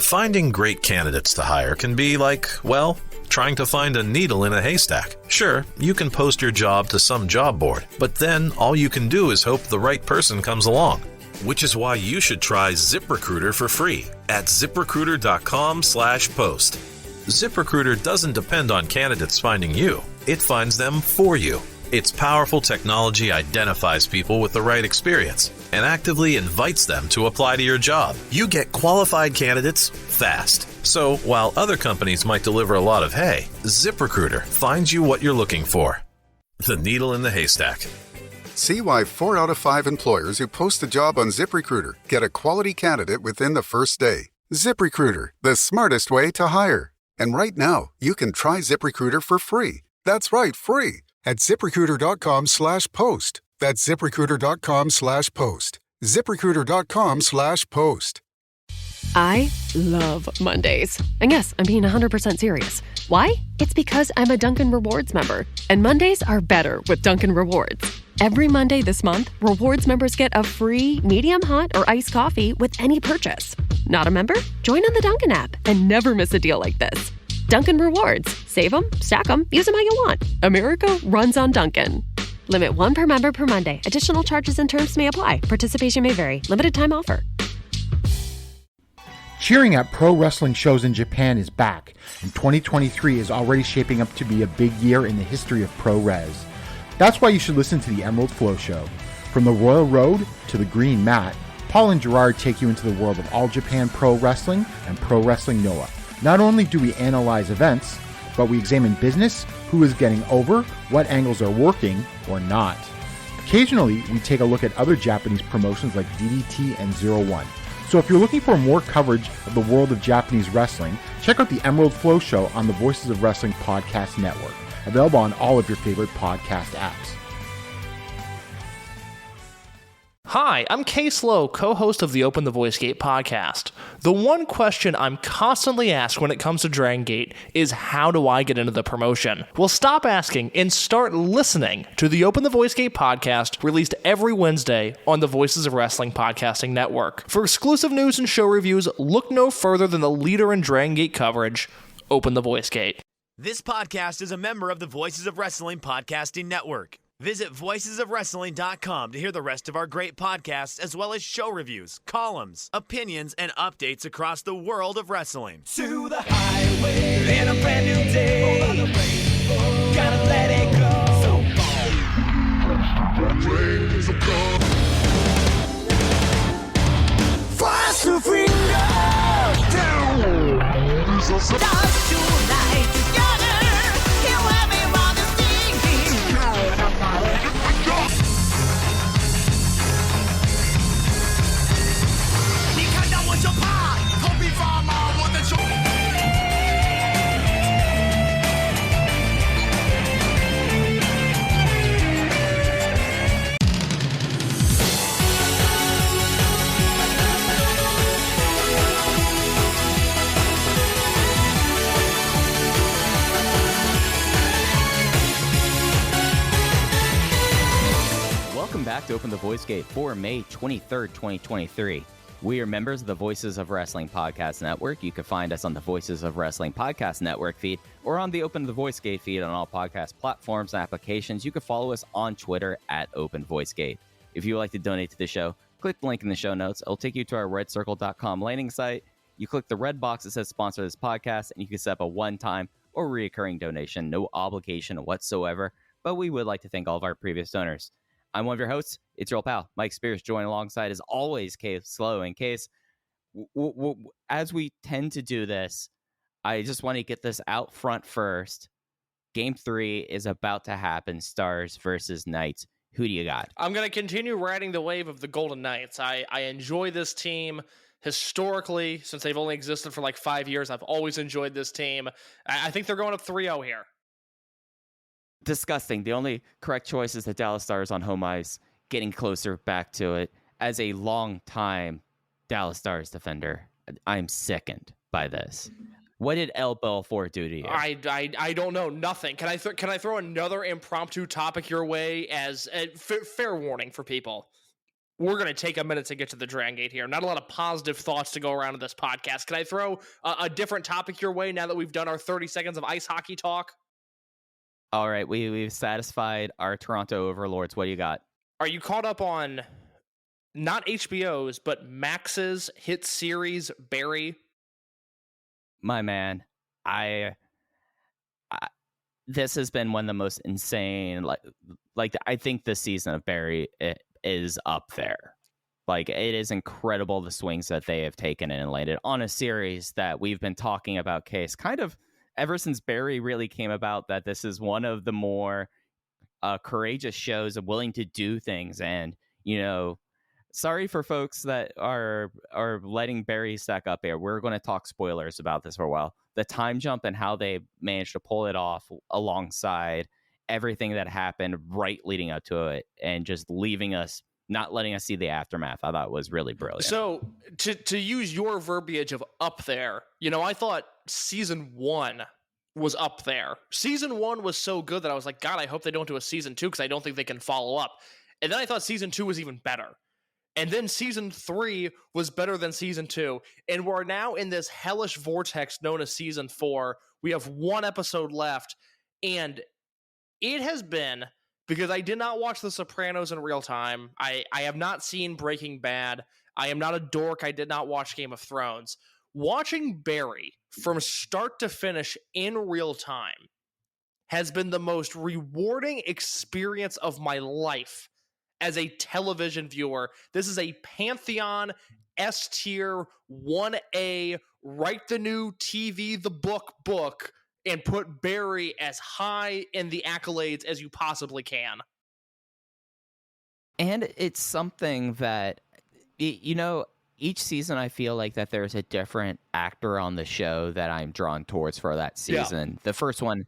Finding great candidates to hire can be like, well, trying to find a needle in a haystack. Sure, you can post your job to some job board, but then all you can do is hope the right person comes along. Which is why you should try ZipRecruiter for free at ZipRecruiter.com/post. ZipRecruiter doesn't depend on candidates finding you. It finds them for you. Its powerful technology identifies people with the right experience and actively invites them to apply to your job. You get qualified candidates fast. So while other companies might deliver a lot of hay, ZipRecruiter finds you what you're looking for. The needle in the haystack. See why 4 out of 5 employers who post a job on ZipRecruiter get a quality candidate within the first day. ZipRecruiter, the smartest way to hire. And right now, you can try ZipRecruiter for free. That's right, free. At ZipRecruiter.com/post. That's ZipRecruiter.com/post. ZipRecruiter.com/post. I love Mondays. And yes, I'm being 100% serious. Why? It's because I'm a Dunkin' Rewards member. And Mondays are better with Dunkin' Rewards. Every Monday this month, Rewards members get a free medium hot or iced coffee with any purchase. Not a member? Join on the Dunkin' app and never miss a deal like this. Dunkin' Rewards. Save them, stack them, use them how you want. America runs on Dunkin'. Limit 1 per member per Monday. Additional charges and terms may apply. Participation may vary. Limited time offer. Cheering at pro wrestling shows in Japan is back, and 2023 is already shaping up to be a big year in the history of pro res. That's why you should listen to the Emerald Flow Show. From the Royal Road to the Green Mat, Paul and Gerard take you into the world of All Japan Pro Wrestling and Pro Wrestling Noah. Not only do we analyze events, but we examine business, who is getting over, what angles are working or not. Occasionally, we take a look at other Japanese promotions like DDT and Zero One. So if you're looking for more coverage of the world of Japanese wrestling, check out the Emerald Flow Show on the Voices of Wrestling Podcast Network, available on all of your favorite podcast apps. Hi, I'm Kay Slow, co-host of the Open the Voice Gate podcast. The one question I'm constantly asked when it comes to Dragongate is, how do I get into the promotion? Well, stop asking and start listening to the Open the Voice Gate podcast, released every Wednesday on the Voices of Wrestling Podcasting Network. For exclusive news and show reviews, look no further than the leader in Dragongate coverage, Open the Voice Gate. This podcast is a member of the Voices of Wrestling Podcasting Network. Visit voicesofwrestling.com to hear the rest of our great podcasts, as well as show reviews, columns, opinions, and updates across the world of wrestling. To the highway in a brand new day. Gotta let it go. Fast to finger down. Dance tonight together. Kill everyone is thinking. Welcome back to Open the Voice Gate for May 23rd, 2023. We are members of the Voices of Wrestling Podcast Network. You can find us on the Voices of Wrestling Podcast Network feed or on the Open the Voice Gate feed on all podcast platforms and applications. You can follow us on Twitter at Open Voice Gate. If you would like to donate to the show, click the link in the show notes. It'll take you to our redcircle.com landing site. You click the red box that says sponsor this podcast, and you can set up a one-time or recurring donation. No obligation whatsoever, but we would like to thank all of our previous donors. I'm one of your hosts. It's your old pal, Mike Spears, joined alongside, as always, Case Slow. In case, as we tend to do this, I just want to get this out front first. Game 3 is about to happen. Stars versus Knights. Who do you got? I'm going to continue riding the wave of the Golden Knights. I enjoy this team historically. Since they've only existed for like 5 years, I've always enjoyed this team. I think they're going up 3-0 here. Disgusting. The only correct choice is the Dallas Stars on home ice, getting closer back to it. As a long-time Dallas Stars defender, I'm sickened by this. What did El Belfort do to you? I don't know. Nothing. Can I throw another impromptu topic your way as a fair warning for people? we're going to take a minute to get to the Dragongate here. Not a lot of positive thoughts to go around in this podcast. Can I throw a different topic your way now that we've done our 30 seconds of ice hockey talk? All right, we've satisfied our Toronto overlords. What do you got? Are you caught up on not HBO's, but Max's hit series, Barry? My man, I this has been one of the most insane, like I think this season of Barry is up there. Like, it is incredible the swings that they have taken and landed on a series that we've been talking about, Case, kind of ever since Barry really came about, that this is one of the more courageous shows of willing to do things. And, you know, sorry for folks that are letting Barry stack up here. We're going to talk spoilers about this for a while. The time jump and how they managed to pull it off alongside everything that happened right leading up to it, and just leaving us, not letting us see the aftermath, I thought was really brilliant. So to use your verbiage of up there, you know, I thought season 1 was up there. Season 1 was so good that I was like, God, I hope they don't do a season 2, because I don't think they can follow up. And then I thought season 2 was even better. And then season 3 was better than season 2. And we're now in this hellish vortex known as season 4. We have 1 episode left. And it has been, because I did not watch The Sopranos in real time. I have not seen Breaking Bad. I am not a dork. I did not watch Game of Thrones. Watching Barry from start to finish in real time has been the most rewarding experience of my life as a television viewer. This is a Pantheon S tier 1A, write the new TV the book, and put Barry as high in the accolades as you possibly can. And it's something that, you know, each season I feel like that there's a different actor on the show that I'm drawn towards for that season. Yeah. The first one's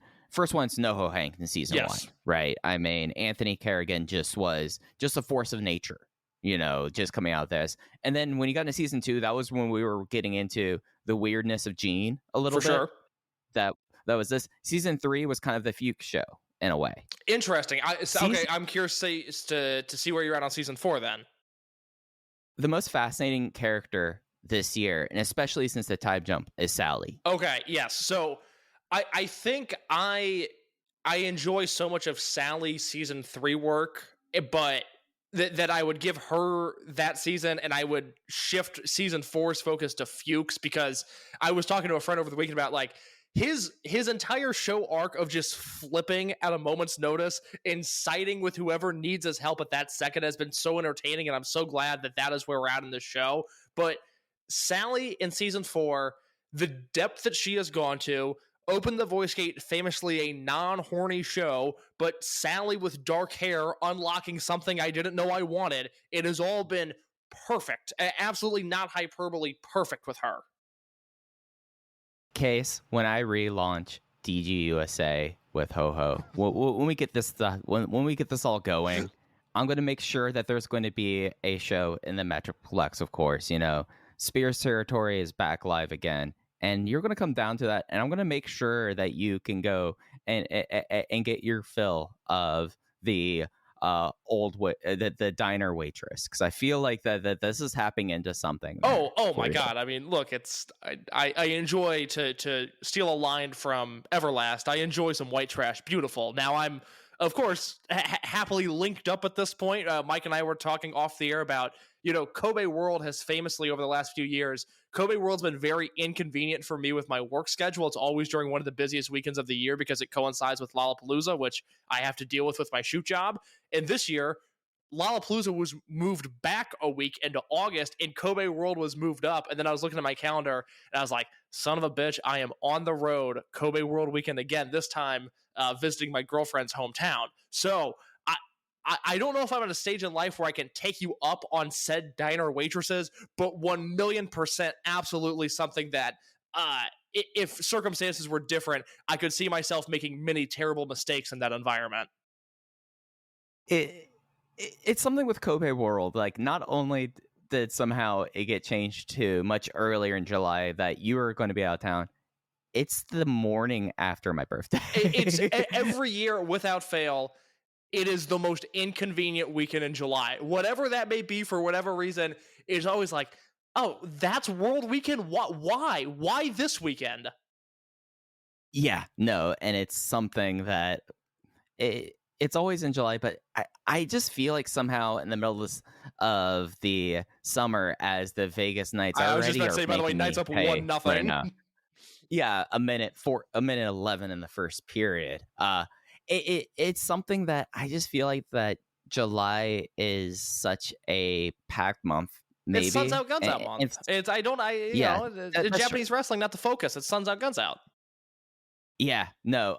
NoHo Hank in season 1, right? I mean, Anthony Carrigan was just a force of nature, you know, just coming out of this. And then when you got into season 2, that was when we were getting into the weirdness of Gene a little bit. Sure. That was this. Season 3 was kind of the Fuke show in a way. Interesting. Okay, I'm curious to see where you're at on season 4 then. The most fascinating character this year, and especially since the time jump, is Sally. Okay, yes. So I think I enjoy so much of Sally's season 3 work, but that I would give her that season, and I would shift season 4's focus to Fuchs, because I was talking to a friend over the weekend about, like, his entire show arc of just flipping at a moment's notice and siding with whoever needs his help at that second has been so entertaining, and I'm so glad that is where we're at in this show. But Sally in season 4, the depth that she has gone to, Open the Voice Gate, famously a non-horny show, but Sally with dark hair unlocking something I didn't know I wanted. It has all been perfect. Absolutely not hyperbole, perfect with her. Case, when I relaunch DG USA with Ho-Ho, when we get this when we get this all going, I'm going to make sure that there's going to be a show in the Metroplex, of course. You know, Spears Territory is back live again. And you're going to come down to that, and I'm going to make sure that you can go and get your fill of the the diner waitress, because I feel like that this is happening into something. Oh my God! I mean, look, I enjoy to steal a line from Everlast. I enjoy some white trash. Beautiful. Now I'm, of course, happily linked up at this point. Mike and I were talking off the air about, you know, Kobe World has famously over the last few years, Kobe World's been very inconvenient for me with my work schedule. It's always during one of the busiest weekends of the year because it coincides with Lollapalooza, which I have to deal with my shoot job. And this year, Lollapalooza was moved back a week into August, and Kobe World was moved up. And then I was looking at my calendar, and I was like, son of a bitch, I am on the road Kobe World weekend again, this time visiting my girlfriend's hometown. So I don't know if I'm at a stage in life where I can take you up on said diner waitresses, but 1,000,000% absolutely something that if circumstances were different, I could see myself making many terrible mistakes in that environment. It's something with Kobe World. Like, not only did somehow it get changed to much earlier in July that you were going to be out of town, it's the morning after my birthday. It's every year without fail. it is the most inconvenient weekend in July. Whatever that may be for whatever reason, it's always like, oh, that's World Weekend? Why? Why this weekend? Yeah, no, and it's something that it's always in July, but I just feel like somehow in the middle of the summer, as the Vegas nights I was just already about to are say, by the way, making Knights me up pay 1-0. Yeah, a minute 11 in the first period. It's something that I just feel like that July is such a packed month. Maybe It's Suns Out, Guns Out month. It's Japanese wrestling, not the focus. It's Suns Out, Guns Out. Yeah, no.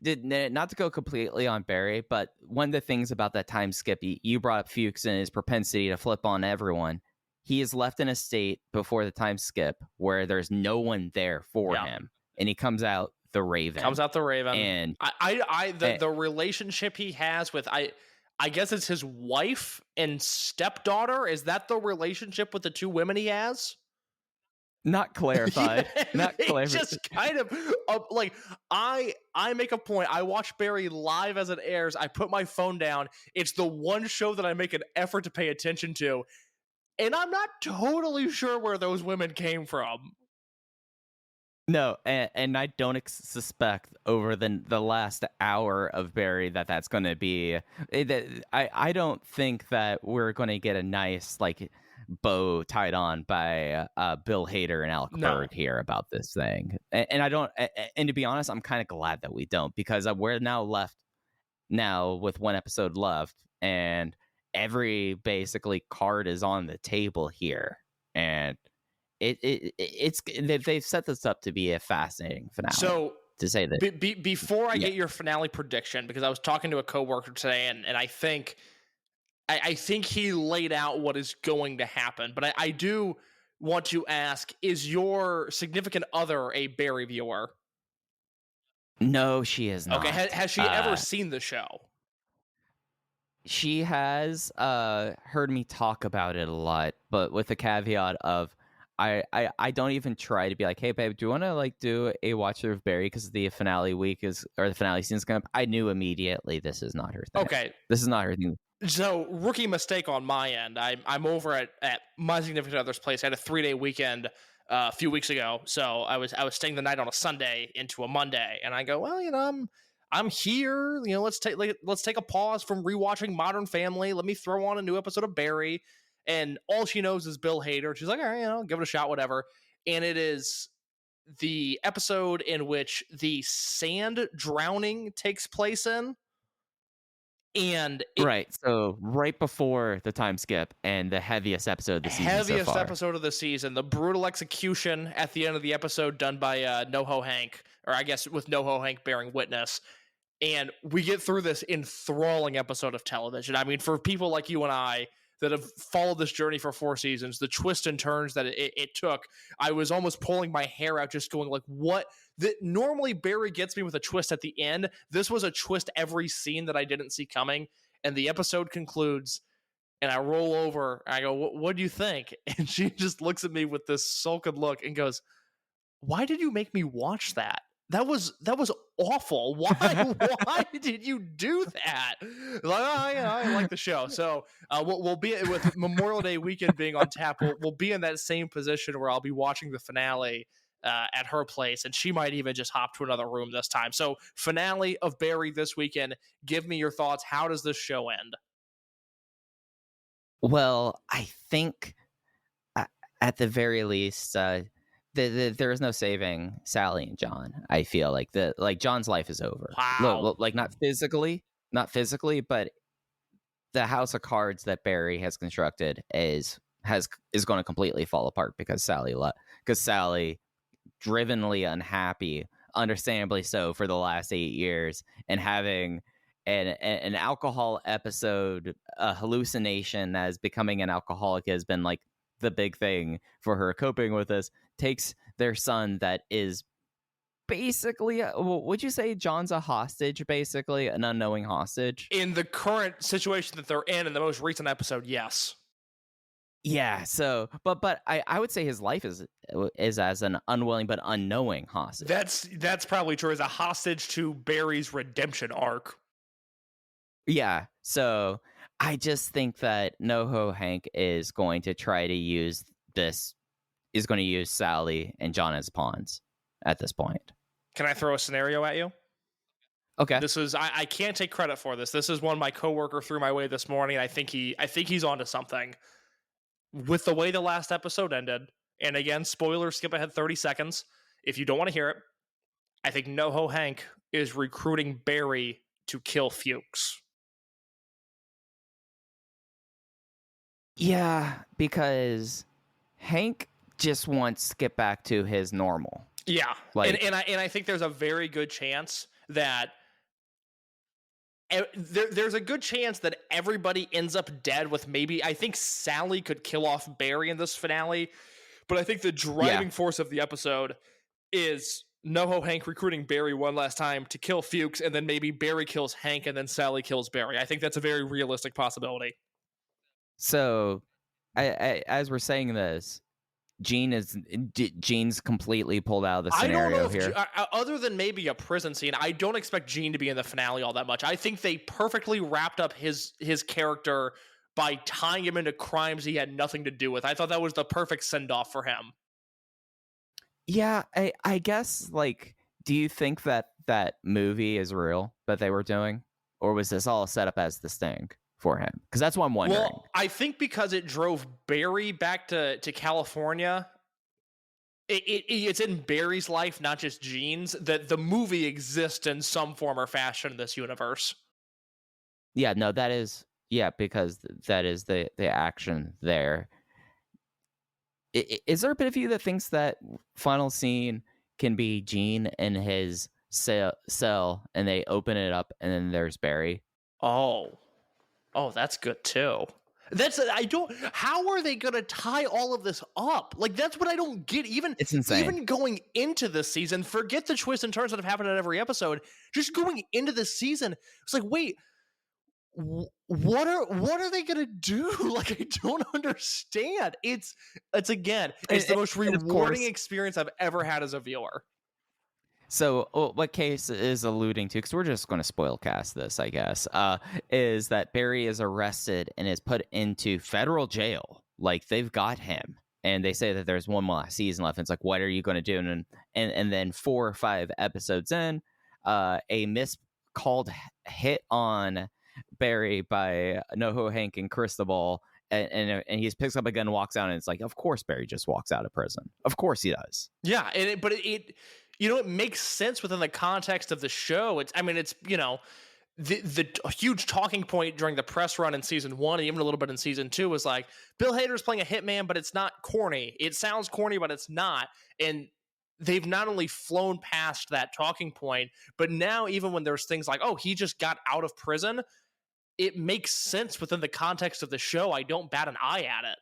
Not to go completely on Barry, but one of the things about that time skip, you brought up Fuchs and his propensity to flip on everyone. He is left in a state before the time skip where there's no one there for him, and he comes out the Raven. And the relationship he has with I guess it's his wife and stepdaughter. Is that the relationship with the two women he has? Not clarified. Not clarified. Just kind of like I make a point. I watch Barry live as it airs. I put my phone down. It's the one show that I make an effort to pay attention to. And I'm not totally sure where those women came from. No, and I don't suspect over the last hour of Barry that's going to be. I don't think that we're going to get a nice bow tied on by Bill Hader and Alec Berg here about this thing. And I don't. And to be honest, I'm kind of glad that we don't, because we're now left with one episode left, and every basically card is on the table here, and they've set this up to be a fascinating finale. So to say that before I get your finale prediction, because I was talking to a coworker today, and I think he laid out what is going to happen, but I do want to ask: is your significant other a Barry viewer? No, she is not. Okay, has she ever seen the show? She has heard me talk about it a lot, but with the caveat of I don't even try to be like, hey babe, do you want to do a watch through of Barry because the finale week the finale season's coming up? I knew immediately this is not her thing. Okay, this is not her thing. So rookie mistake on my end. I'm over at my significant other's place. I had a 3-day weekend a few weeks ago, so I was staying the night on a Sunday into a Monday, and I go, well, I'm here. Let's take a pause from rewatching Modern Family. Let me throw on a new episode of Barry. And all she knows is Bill Hader. She's like, all right, give it a shot, whatever. And it is the episode in which the sand drowning takes place in. And so right before the time skip and the heaviest episode of the season episode of the season, the brutal execution at the end of the episode done by NoHo Hank, or I guess with NoHo Hank bearing witness. And we get through this enthralling episode of television. I mean, for people like you and I that have followed this journey for 4 seasons, the twists and turns that it took, I was almost pulling my hair out just going like, what? Normally Barry gets me with a twist at the end. This was a twist every scene that I didn't see coming. And the episode concludes, and I roll over, and I go, what do you think? And she just looks at me with this sullen look and goes, why did you make me watch that? That was awful. Why did you do that? I like the show. So we'll be with Memorial Day weekend being on tap. We'll be in that same position where I'll be watching the finale at her place, and she might even just hop to another room this time. So finale of Barry this weekend. Give me your thoughts. How does this show end? Well, I think at the very least, there is no saving Sally and John. I feel like John's life is over. Wow. Not physically, but the house of cards that Barry has constructed is going to completely fall apart because Sally, drivenly unhappy, understandably so, for the last 8 years, and having an alcohol episode, a hallucination as becoming an alcoholic has been the big thing for her coping with this, takes their son that is basically, would you say John's a hostage, basically an unknowing hostage? In the current situation that they're in the most recent episode, yes. Yeah, so, but I would say his life is as an unwilling but unknowing hostage. That's probably true, as a hostage to Barry's redemption arc. Yeah, so I just think that NoHo Hank is going to try to use Sally and John as pawns at this point. Can I throw a scenario at you? Okay. This is I can't take credit for this. This is one my coworker threw my way this morning. I think he's onto something. With the way the last episode ended, and again, spoiler, skip ahead 30 seconds if you don't want to hear it. I think NoHo Hank is recruiting Barry to kill Fuchs. Yeah, because Hank just wants to get back to his normal. Yeah, and I think there's a very good chance that there's a good chance that everybody ends up dead with maybe, I think Sally could kill off Barry in this finale, but I think the driving force of the episode is NoHo Hank recruiting Barry one last time to kill Fuchs, and then maybe Barry kills Hank and then Sally kills Barry. I think that's a very realistic possibility. So, as we're saying this, Gene's completely pulled out of the scenario I don't know here. Other than maybe a prison scene, I don't expect Gene to be in the finale all that much. I think they perfectly wrapped up his character by tying him into crimes he had nothing to do with. I thought that was the perfect send-off for him. Yeah, I guess, like, do you think that movie is real that they were doing? Or was this all set up as the sting for him? Because that's what I'm wondering. Well, I think because it drove Barry back to California, it's in Barry's life, not just Gene's, that the movie exists in some form or fashion in this universe. Yeah, no, that is... Yeah, because that is the action there. Is there a bit of you that thinks that final scene can be Gene in his cell and they open it up and then there's Barry? Oh, that's good too. How are they going to tie all of this up? Like, that's what I don't get. It's insane. Even going into this season, forget the twists and turns that have happened in every episode. Just going into this season, it's like, wait, what are they gonna do? Like, I don't understand. It's the most rewarding experience I've ever had as a viewer. So what Case is alluding to, because we're just going to spoil cast this, I guess, is that Barry is arrested and is put into federal jail. Like, they've got him, and they say that there's one more season left. And it's like, what are you going to do? And then 4 or 5 episodes in, a miscalled hit on Barry by NoHo Hank and Cristobal, and he picks up a gun and walks out, and it's like, of course Barry just walks out of prison. Of course he does. Yeah, but it it makes sense within the context of the show. It's the huge talking point during the press run in season 1 and even a little bit in season 2 was like, Bill Hader's playing a hitman, but it's not corny. It sounds corny, but it's not. And they've not only flown past that talking point, but now even when there's things like, oh, he just got out of prison, it makes sense within the context of the show. I don't bat an eye at it.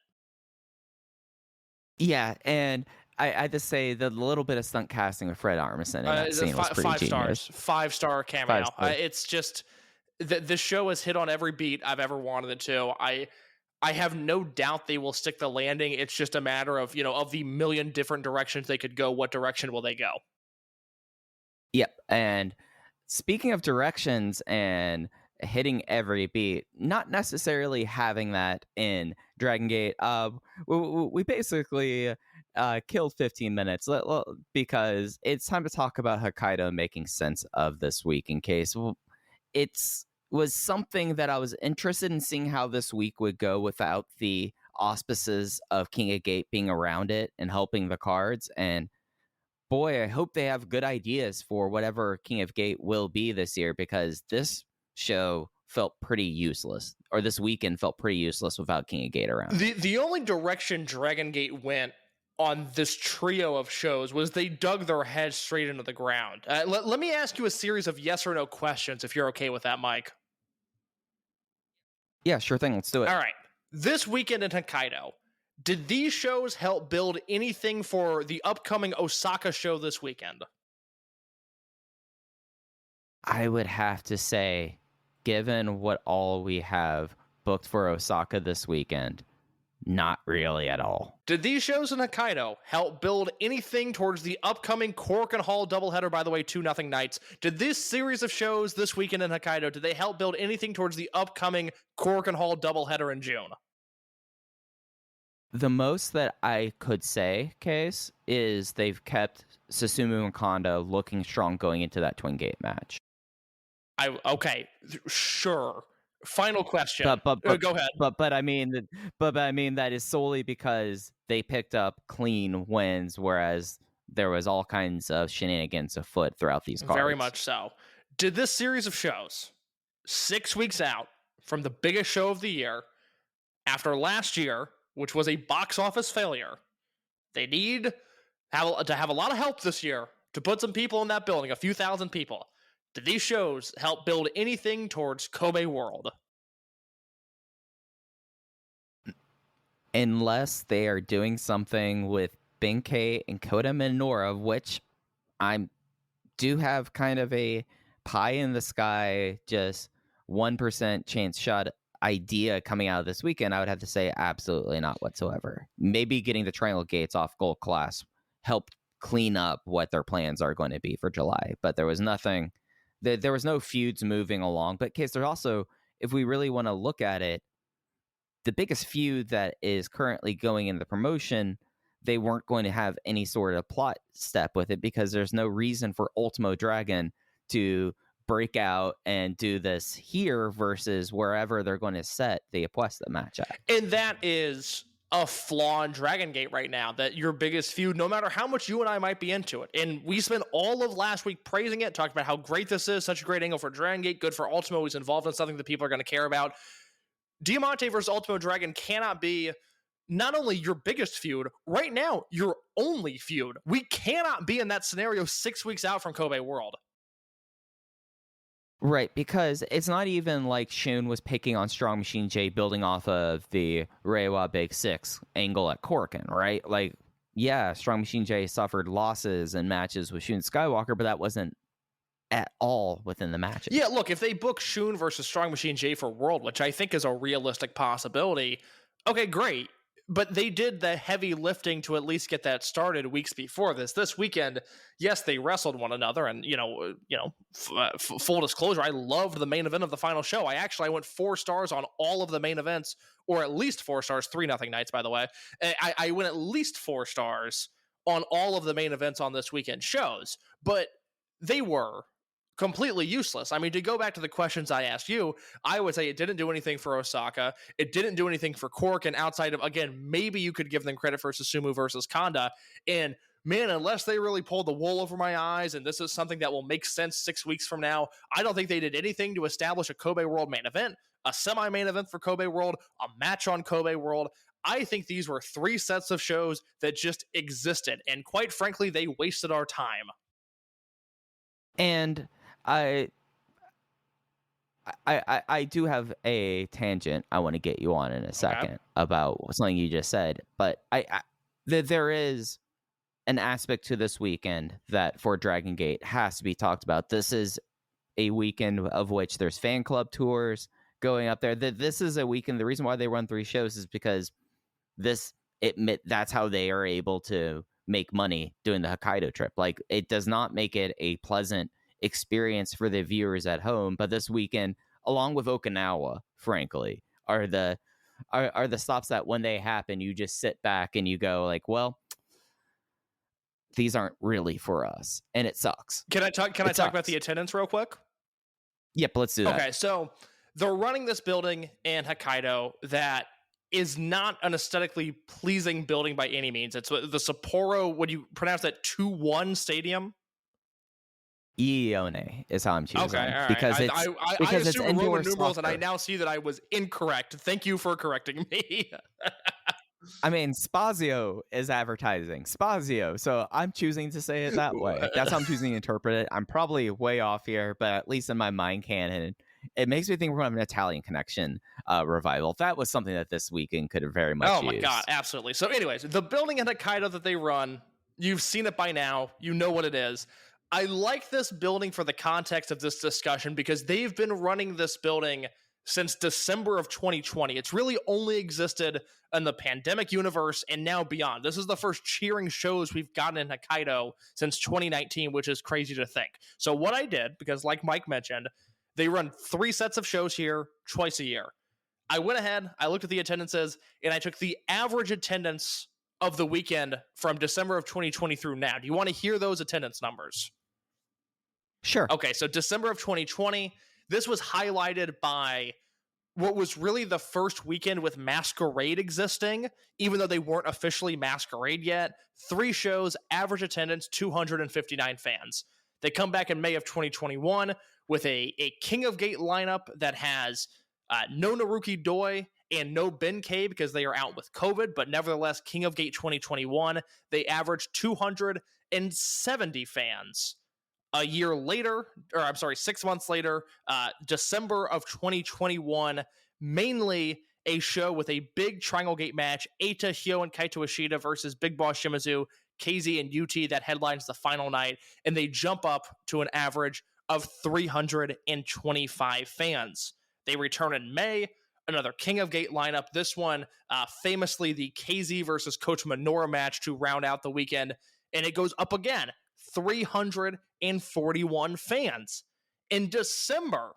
Yeah, and I just say the little bit of stunt casting with Fred Armisen in that scene was pretty genius. 5-star cameo. It's just the show has hit on every beat I've ever wanted it to. I have no doubt they will stick the landing. It's just a matter of, of the million different directions they could go, what direction will they go? Yep. And speaking of directions and hitting every beat, not necessarily having that in Dragongate, we basically killed 15 minutes because it's time to talk about Hokkaido making sense of this week. In case was something that I was interested in seeing how this week would go without the auspices of King of Gate being around it and helping the cards. And boy, I hope they have good ideas for whatever King of Gate will be this year, because this show felt pretty useless, or this weekend felt pretty useless without King of Gate around. The only direction Dragongate went on this trio of shows was they dug their heads straight into the ground. Let me ask you a series of yes or no questions, if you're okay with that, Mike. Yeah, sure thing. Let's do it. All right. This weekend in Hokkaido, did these shows help build anything for the upcoming Osaka show this weekend? I would have to say, given what all we have booked for Osaka this weekend, not really at all. Did these shows in Hokkaido help build anything towards the upcoming Korakuen Hall doubleheader, by the way, 2-0 nights? Did this series of shows this weekend in Hokkaido, did they help build anything towards the upcoming Korakuen Hall doubleheader in June? The most that I could say, Case, is they've kept Susumu and Kondo looking strong going into that Twin Gate match. Okay, sure. Final question. But go ahead. But I mean, that is solely because they picked up clean wins, whereas there was all kinds of shenanigans afoot throughout these cards. Very much so. Did this series of shows, 6 weeks out from the biggest show of the year, after last year, which was a box office failure, they need to have a lot of help this year to put some people in that building, a few thousand people. Did these shows help build anything towards Kobe World? Unless they are doing something with Benkei and Kota Minoura, which I do have kind of a pie in the sky, just 1% chance shot idea coming out of this weekend, I would have to say absolutely not whatsoever. Maybe getting the Triangle Gates off Gold Class helped clean up what their plans are going to be for July, but there was nothing. There was no feuds moving along. But Case, there's also, if we really want to look at it, the biggest feud that is currently going in the promotion, they weren't going to have any sort of plot step with it because there's no reason for Ultimo Dragon to break out and do this here versus wherever they're going to set the Apuesta match at. And that is a flaw in Dragongate right now, that your biggest feud, no matter how much you and I might be into it, and we spent all of last week praising it, talking about how great this is, such a great angle for Dragongate, good for Ultimo, he's involved in something that people are going to care about. Diamante versus Ultimo Dragon cannot be not only your biggest feud, right now, your only feud. We cannot be in that scenario 6 weeks out from Kobe World. Right, because it's not even like Shun was picking on Strong Machine J building off of the Reiwa Big Six angle at Korakuen, right? Like, yeah, Strong Machine J suffered losses in matches with Shun Skywalker, but that wasn't at all within the matches. Yeah, look, if they book Shun versus Strong Machine J for World, which I think is a realistic possibility, okay, great. But they did the heavy lifting to at least get that started weeks before this. This weekend, yes, they wrestled one another, and full disclosure, I loved the main event of the final show. I went 4 stars on all of the main events, or at least 4 stars, 3-0 nights, by the way. I went at least 4 stars on all of the main events on this weekend shows, but they were completely useless. I mean, to go back to the questions I asked you, I would say it didn't do anything for Osaka. It didn't do anything for Korakuen outside of, again, maybe you could give them credit for Susumu versus Kanda. And man, unless they really pulled the wool over my eyes and this is something that will make sense 6 weeks from now, I don't think they did anything to establish a Kobe World main event, a semi-main event for Kobe World, a match on Kobe World. I think these were 3 sets of shows that just existed. And quite frankly, they wasted our time. And I do have a tangent I want to get you on in a second about something you just said, but there is an aspect to this weekend that for Dragongate has to be talked about. This is a weekend of which there's fan club tours going up there. This is a weekend. The reason why they run 3 shows is because that's how they are able to make money doing the Hokkaido trip. Like, it does not make it a pleasant experience for the viewers at home, but this weekend, along with Okinawa, frankly, are the stops that when they happen, you just sit back and you go like, well, these aren't really for us, and it sucks. Can I talk about the attendance real quick? Yep, let's do that. Okay, so they're running this building in Hokkaido that is not an aesthetically pleasing building by any means. It's the Sapporo, what do you pronounce that, 2-1 stadium? Ione is how I'm choosing. Okay, all right. Because I assumed Roman numerals, soccer. and I now see that I was incorrect. Thank you for correcting me. I mean, Spazio is advertising. Spazio. So I'm choosing to say it that way. That's how I'm choosing to interpret it. I'm probably way off here, but at least in my mind canon, it makes me think we're going to have an Italian Connection revival. That was something that this weekend could have very much used. Oh my God, absolutely. So anyways, the building in Hokkaido that they run, you've seen it by now. You know what it is. I like this building for the context of this discussion because they've been running this building since December of 2020. It's really only existed in the pandemic universe and now beyond. This is the first cheering shows we've gotten in Hokkaido since 2019, which is crazy to think. So what I did, because like Mike mentioned, they run 3 sets of shows here twice a year. I went ahead, I looked at the attendances, and I took the average attendance of the weekend from December of 2020 through now. Do you want to hear those attendance numbers? Sure. Okay, so December of 2020, this was highlighted by what was really the first weekend with Masquerade existing, even though they weren't officially Masquerade yet. 3 shows, average attendance, 259 fans. They come back in May of 2021 with a King of Gate lineup that has no Naruki Doi and no Benkei because they are out with COVID, but nevertheless, King of Gate 2021, they averaged 270 fans. A year later, 6 months later, December of 2021, mainly a show with a big Triangle Gate match, Eita, Hyo, and Kaito Ishida versus Big Boss Shimizu, Kzy, and UT that headlines the final night, and they jump up to an average of 325 fans. They return in May, another King of Gate lineup. This one, famously the Kzy versus Coach Minoura match to round out the weekend, and it goes up again, 341 fans. In December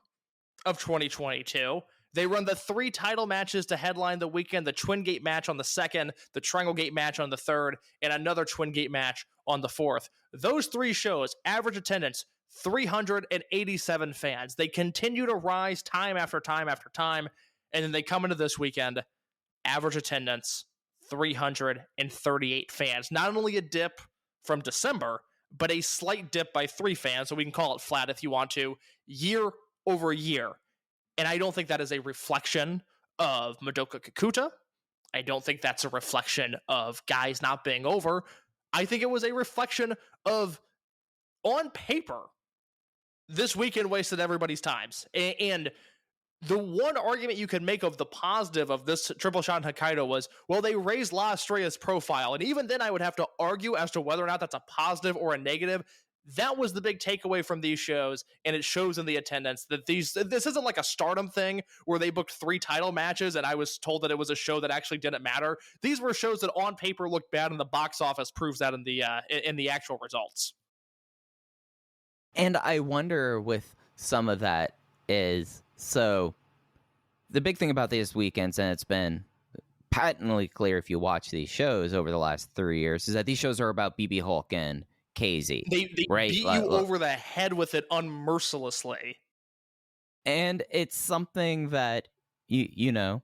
of 2022, they run the 3 title matches to headline the weekend, the Twin Gate match on the 2nd, the Triangle Gate match on the 3rd, and another Twin Gate match on the 4th. Those 3 shows, average attendance, 387 fans. They continue to rise time after time after time, and then they come into this weekend, average attendance, 338 fans. Not only a dip from December, but a slight dip by 3 fans, so we can call it flat if you want to, year over year. And I don't think that is a reflection of Madoka Kikuta. I don't think that's a reflection of guys not being over. I think it was a reflection of, on paper, this weekend wasted everybody's times. And the one argument you could make of the positive of this triple shot in Hokkaido was, well, they raised La Estrella's profile. And even then I would have to argue as to whether or not that's a positive or a negative. That was the big takeaway from these shows, and it shows in the attendance that this isn't like a Stardom thing where they booked 3 title matches and I was told that it was a show that actually didn't matter. These were shows that on paper looked bad, and the box office proves that in the actual results. And I wonder with some of that is, so the big thing about these weekends, and it's been patently clear if you watch these shows over the last 3 years, is that these shows are about BxB Hulk and Kzy. They right? beat you over the head with it unmercilessly. And it's something that, you know,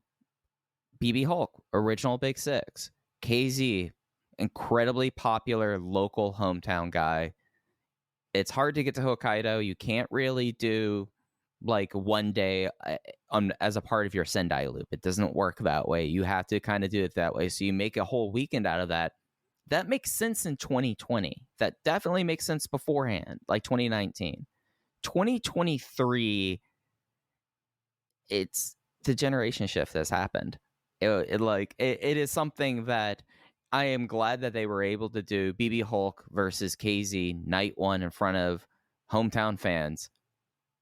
BxB Hulk, original Big Six. Kzy, incredibly popular local hometown guy. It's hard to get to Hokkaido. You can't really do like one day as a part of your Sendai loop. It doesn't work that way. You have to kind of do it that way. So you make a whole weekend out of that. That makes sense in 2020. That definitely makes sense beforehand, like 2019. 2023, it's the generation shift that's happened. It is something that I am glad that they were able to do BxB Hulk versus Kzy night 1 in front of hometown fans.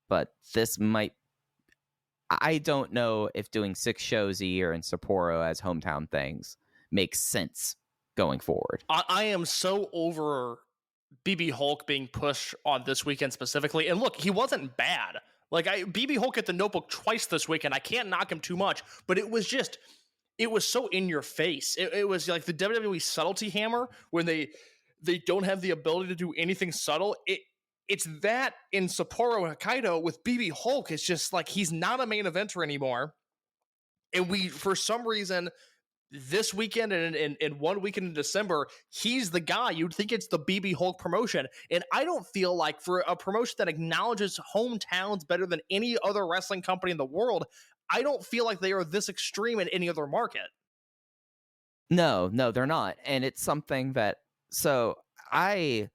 But this might, I don't know if doing 6 shows a year in Sapporo as hometown things makes sense going forward. I am so over BxB Hulk being pushed on this weekend specifically. And look, he wasn't bad. Like, BxB Hulk hit the notebook twice this weekend. I can't knock him too much, but it was so in your face. It was like the WWE subtlety hammer when they don't have the ability to do anything subtle. It's that in Sapporo and Hokkaido with BxB Hulk. It's just like, he's not a main eventer anymore. And we, for some reason, this weekend and 1 weekend in December, he's the guy. You'd think it's the BxB Hulk promotion. And I don't feel like, for a promotion that acknowledges hometowns better than any other wrestling company in the world, I don't feel like they are this extreme in any other market. No, they're not. And it's something that, so I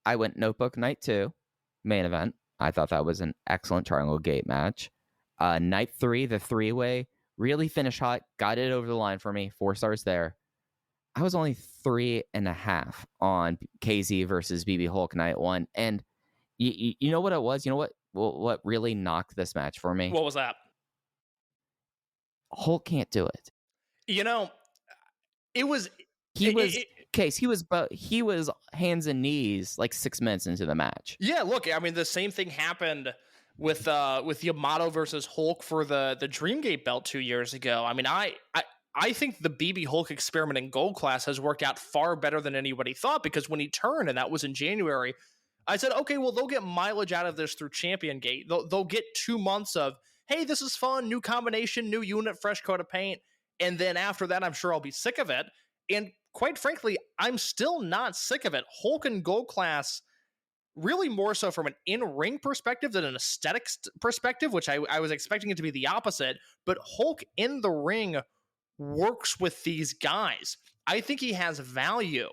went Notebook night 2, main event. I thought that was an excellent Triangle Gate match. Night 3, the 3-way, really finished hot, got it over the line for me, 4 stars there. I was only 3.5 on Kzy versus BxB Hulk night 1. And you know what it was? You know what really knocked this match for me? What was that? Hulk can't do it. You know, it was he was hands and knees like 6 minutes into the match. Yeah, look, I mean, the same thing happened with Yamato versus Hulk for the Dreamgate belt 2 years ago. I mean, I think the BB Hulk experiment in Gold Class has worked out far better than anybody thought, because when he turned, and that was in January, I said, okay, well, they'll get mileage out of this through Champion Gate. They'll get 2 months of, hey, this is fun, new combination, new unit, fresh coat of paint. And then after that, I'm sure I'll be sick of it. And quite frankly, I'm still not sick of it. Hulk in Gold Class, really more so from an in-ring perspective than an aesthetics perspective, which I was expecting it to be the opposite. But Hulk in the ring works with these guys. I think he has value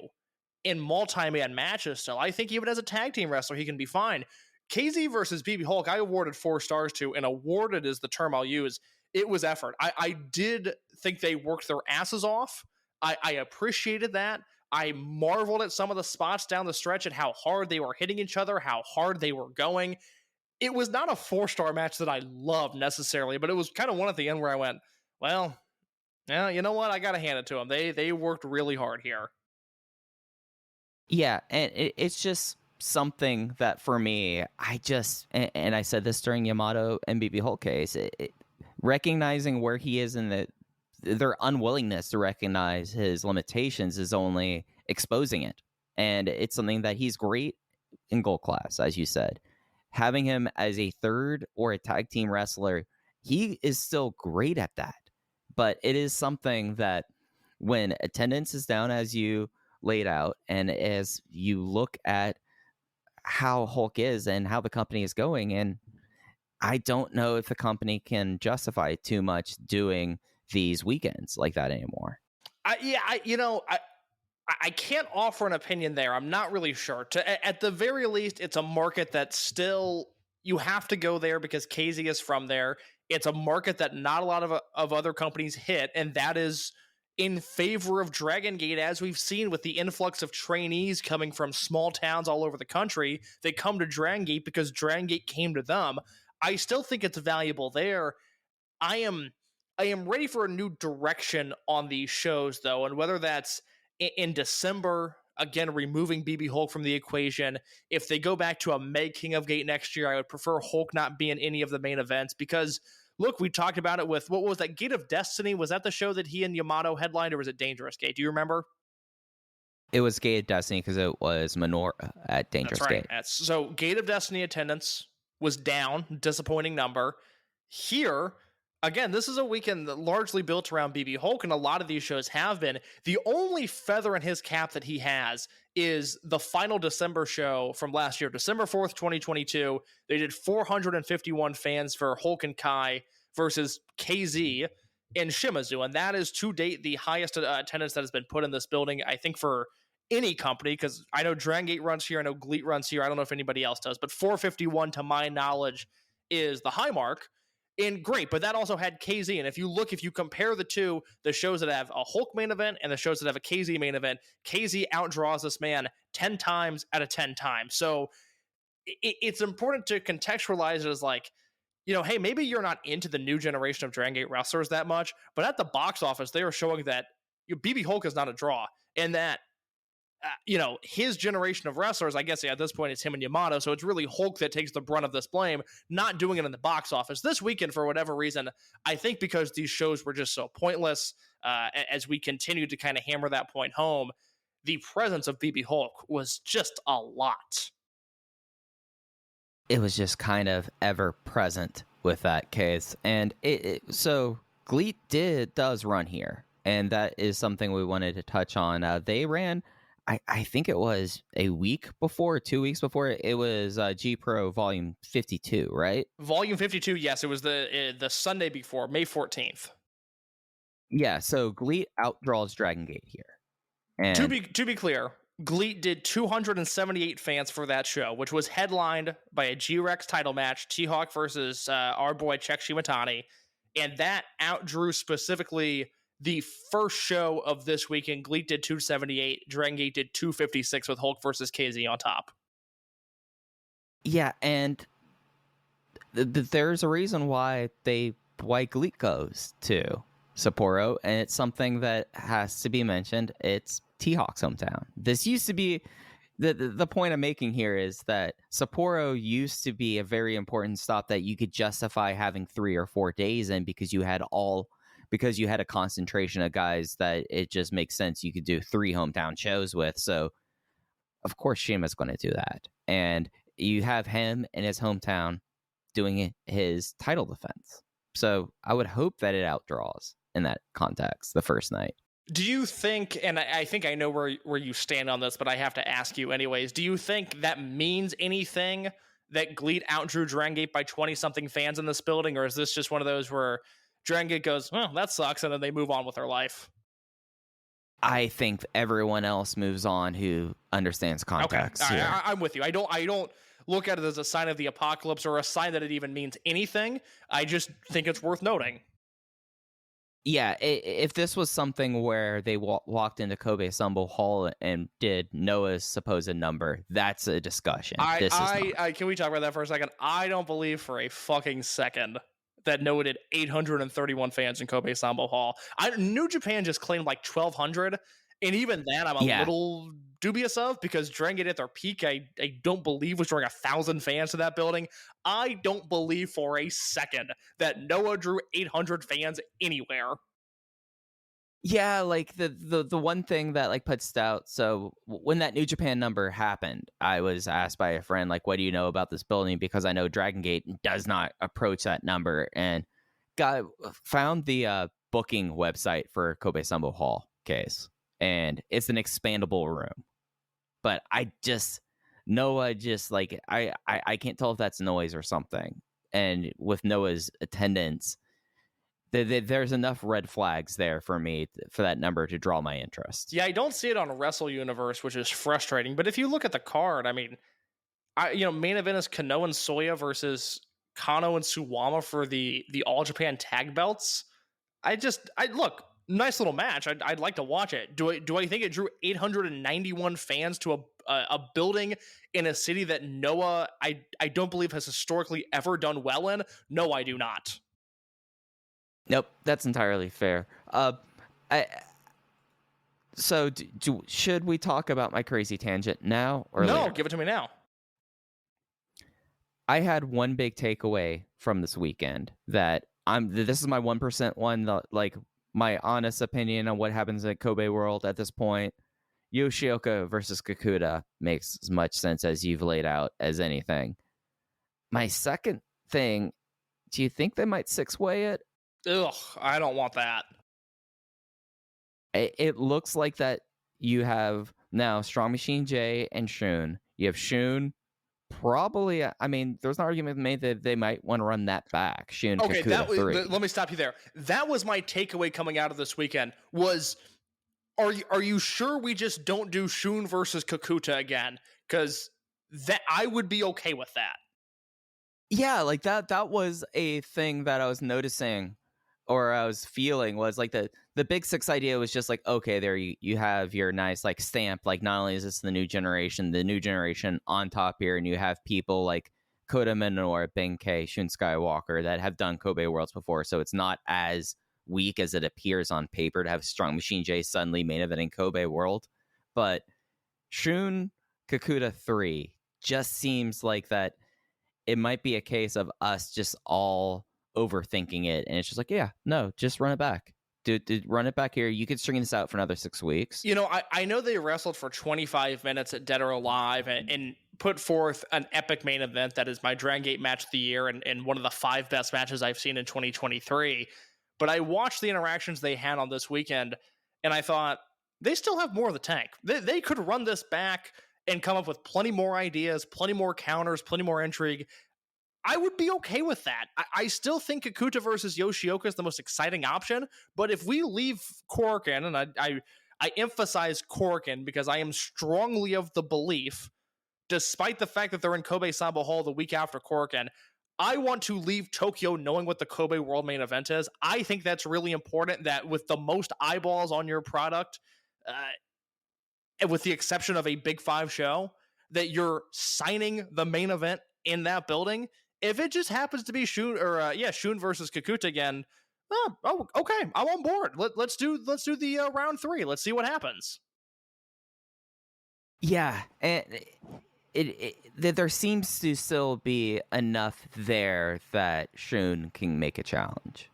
in multi-man matches still. I think even as a tag team wrestler, he can be fine. Kzy versus BB Hulk, I awarded 4 stars to, and awarded is the term I'll use. It was effort. I did think they worked their asses off. I appreciated that. I marveled at some of the spots down the stretch at how hard they were hitting each other, how hard they were going. It was not a 4-star match that I loved necessarily, but it was kind of one at the end where I went, well, yeah, you know what? I got to hand it to them. They worked really hard here. Yeah, and it's just something that for me, and I said this during Yamato and BB Hulk case, recognizing where he is in their unwillingness to recognize his limitations is only exposing it. And it's something that he's great in Gold Class, as you said. Having him as a third or a tag team wrestler, he is still great at that. But it is something that when attendance is down, as you laid out, and as you look at how Hulk is and how the company is going, and I don't know if the company can justify too much doing these weekends like that anymore. I can't offer an opinion there. I'm not really sure. At the very least, it's a market that still, you have to go there because Kzy is from there. It's a market that not a lot of other companies hit, and that is in favor of Dragongate, as we've seen with the influx of trainees coming from small towns all over the country. They come to Dragongate because Dragongate came to them. I still think it's valuable there. I am ready for a new direction on these shows, though, and whether that's in December, again, removing BB Hulk from the equation. If they go back to a May King of Gate next year, I would prefer Hulk not be in any of the main events, because look, we talked about it with, what was that, Gate of Destiny? Was that the show that he and Yamato headlined, or was it Dangerous Gate? Do you remember? It was Gate of Destiny because it was Minoru at Dangerous That's right. Gate. So Gate of Destiny attendance was down, disappointing number. Here, again, this is a weekend that largely built around BB Hulk, and a lot of these shows have been. The only feather in his cap that he has is the final December show from last year, December 4th, 2022. They did 451 fans for Hulk and Kai versus Kzy and Shimazu, and that is to date the highest attendance that has been put in this building, I think, for any company, because I know Dragongate runs here, I know GLEAT runs here, I don't know if anybody else does, but 451 to my knowledge is the high mark. And great, but that also had Kzy. And if you compare the two, the shows that have a Hulk main event and the shows that have a Kzy main event, Kzy outdraws this man 10 times out of 10 times. So it's important to contextualize it as like, hey, maybe you're not into the new generation of Dragongate wrestlers that much, but at the box office, they are showing that BB Hulk is not a draw, and that his generation of wrestlers, I guess at this point it's him and Yamato, so it's really Hulk that takes the brunt of this blame, not doing it in the box office. This weekend, for whatever reason, I think because these shows were just so pointless, as we continue to kind of hammer that point home, the presence of BB Hulk was just a lot. It was just kind of ever present with that case. And so GLEAT does run here, and that is something we wanted to touch on. They ran, I think it was a week before, 2 weeks before. It was G Pro Volume 52, right? Volume 52, yes. It was the Sunday before, May 14th. Yeah, so GLEAT outdraws Dragongate here. And to be clear, GLEAT did 278 fans for that show, which was headlined by a G-Rex title match, T-Hawk versus our boy Czech Shimatani, and that outdrew specifically the first show of this weekend. GLEAT did 278, Dragongate did 256 with Hulk versus Kzy on top. Yeah, and there's a reason why GLEAT goes too. Sapporo, and it's something that has to be mentioned. It's T-Hawk's hometown. This used to be the point I'm making here is that Sapporo used to be a very important stop that you could justify having 3 or 4 days in because you had a concentration of guys that it just makes sense you could do 3 hometown shows with. So of course Shima's going to do that, and you have him in his hometown doing his title defense. So I would hope that it outdraws in that context the first night. Do you think, and I think I know where you stand on this, but I have to ask you anyways, do you think that means anything that GLEAT outdrew Dragongate by 20-something fans in this building, or is this just one of those where Dragongate goes, well, that sucks, and then they move on with their life? I think everyone else moves on who understands context. Okay, right. I'm with you. I don't look at it as a sign of the apocalypse or a sign that it even means anything. I just think it's worth noting. Yeah, if this was something where they walked into Kobe Sumbo Hall and did Noah's supposed number, that's a discussion. Can we talk about that for a second? I don't believe for a fucking second that Noah did 831 fans in Kobe Sumbo Hall. New Japan just claimed like 1,200, and even that I'm a little dubious of, because Dragongate at their peak, I don't believe was drawing 1,000 fans to that building. I don't believe for a second that Noah drew 800 fans anywhere. Yeah, like the one thing that like puts out. So when that New Japan number happened, I was asked by a friend, like, what do you know about this building? Because I know Dragongate does not approach that number, and found the booking website for Kobe Sumbo Hall case, and it's an expandable room. But Noah just like, I can't tell if that's noise or something. And with Noah's attendance, there's enough red flags there for me for that number to draw my interest. Yeah, I don't see it on Wrestle Universe, which is frustrating. But if you look at the card, I mean, main event is Kano and Soya versus Kano and Suwama for the All Japan tag belts. I look, nice little match. I'd like to watch it. Do I think it drew 891 fans to a building in a city that Noah I don't believe has historically ever done well in? No, I do not. Nope, that's entirely fair. So should we talk about my crazy tangent now or no? later? Give it to me now. I had one big takeaway from this weekend that this is my 1% one, like my honest opinion on what happens at Kobe World at this point. Yoshioka versus Kakuta makes as much sense as you've laid out as anything. My second thing, do you think they might 6-way it? Ugh, I don't want that. It looks like that you have now Strong Machine J and Shun. You have Shun. Probably, I mean, there's an argument made that they might want to run that back. Shun, okay, Kakuta 3. Let me stop you there. That was my takeaway coming out of this weekend was, are you sure we just don't do Shun versus Kakuta again? Because that I would be okay with that. Yeah, like that was a thing that I was noticing or I was feeling was like the Big Six idea was just like, okay, there you have your nice like stamp. Like not only is this the new generation on top here, and you have people like Kota Minoru, Benkei, Shun Skywalker that have done Kobe Worlds before, so it's not as weak as it appears on paper to have Strong Machine J suddenly main eventing Kobe World. But Shun Kakuta 3 just seems like that it might be a case of us just all overthinking it, and it's just like, yeah, no, just run it back. Dude, run it back here. You could string this out for another 6 weeks. You know, I know they wrestled for 25 minutes at Dead or Alive and put forth an epic main event that is my Dragongate match of the year and one of the 5 best matches I've seen in 2023. But I watched the interactions they had on this weekend, and I thought, they still have more of the tank. They could run this back and come up with plenty more ideas, plenty more counters, plenty more intrigue. I would be okay with that. I still think Kakuta versus Yoshioka is the most exciting option, but if we leave Korakuen, and I emphasize Korakuen because I am strongly of the belief, despite the fact that they're in Kobe Samba Hall the week after Korakuen, I want to leave Tokyo knowing what the Kobe World Main Event is. I think that's really important, that with the most eyeballs on your product, with the exception of a Big 5 show, that you're signing the main event in that building. If it just happens to be Shun versus Kakuta again, Okay, I'm on board. Let's do the round 3. Let's see what happens. Yeah, and there seems to still be enough there that Shun can make a challenge,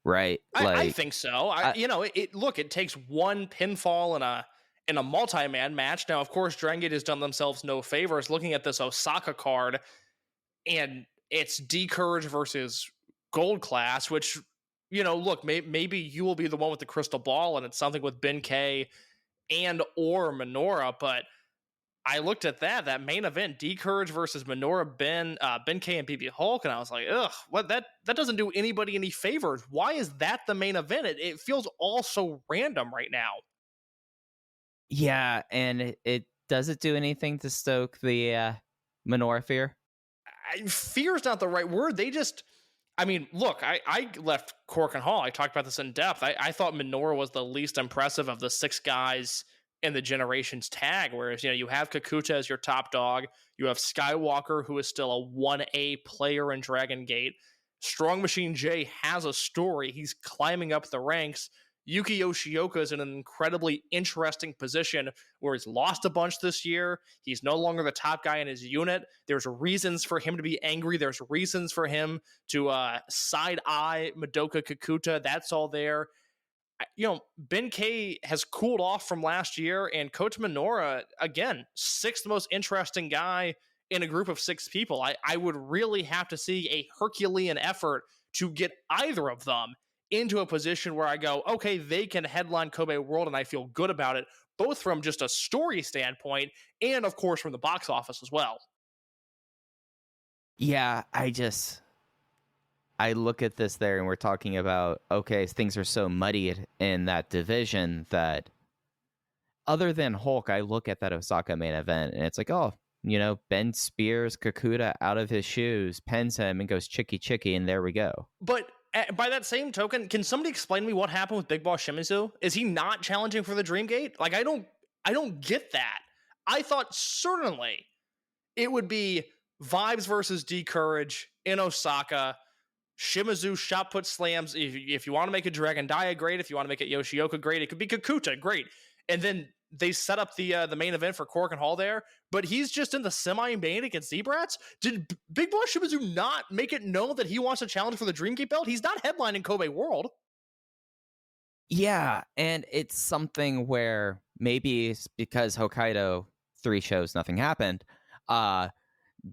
right? I think so. It takes one pinfall in a multi-man match. Now, of course, Dragongate has done themselves no favors looking at this Osaka card, and it's D-Courage versus Gold Class, which, look, maybe you will be the one with the crystal ball, and it's something with Ben K and or Minoura, but I looked at that main event, D-Courage versus Minoura, Ben K and BxB Hulk, and I was like, ugh, what that doesn't do anybody any favors. Why is that the main event? It feels all so random right now. Yeah, and it does it do anything to stoke the Minoura fear? Fear's not the right word. They just, look, I left Cork and Hall. I talked about this in depth. I thought Minoura was the least impressive of the 6 guys in the Generations tag, whereas, you have Kakuta as your top dog. You have Skywalker, who is still a 1A player in Dragon Gate. Strong Machine J has a story. He's climbing up the ranks. Yuki Yoshioka is in an incredibly interesting position where he's lost a bunch this year. He's no longer the top guy in his unit. There's reasons for him to be angry. There's reasons for him to side-eye Madoka Kakuta. That's all there. Ben K has cooled off from last year, and Coach Minoura, again, 6th most interesting guy in a group of 6 people. I would really have to see a Herculean effort to get either of them into a position where I go, okay, they can headline Kobe World, and I feel good about it, both from just a story standpoint and, of course, from the box office as well. Yeah, I look at this there, and we're talking about, okay, things are so muddied in that division that other than Hulk, I look at that Osaka main event, and it's like, oh, Ben spears Kakuta out of his shoes, pins him, and goes chicky, and there we go. But by that same token, can somebody explain to me what happened with Big Boss Shimizu? Is he not challenging for the Dream Gate? Like, I don't get that. I thought certainly it would be Vibes versus D-Courage in Osaka. Shimizu shot put slams. If you want to make it Dragon Dia, great. If you want to make it Yoshioka, great. It could be Kakuta, great. And then they set up the main event for Cork and Hall there, but he's just in the semi-main against Zebrats. Did Big Boss Shimizu not make it known that he wants to challenge for the Dreamgate belt? He's not headlining Kobe World. Yeah, and it's something where maybe it's because Hokkaido 3 shows, nothing happened,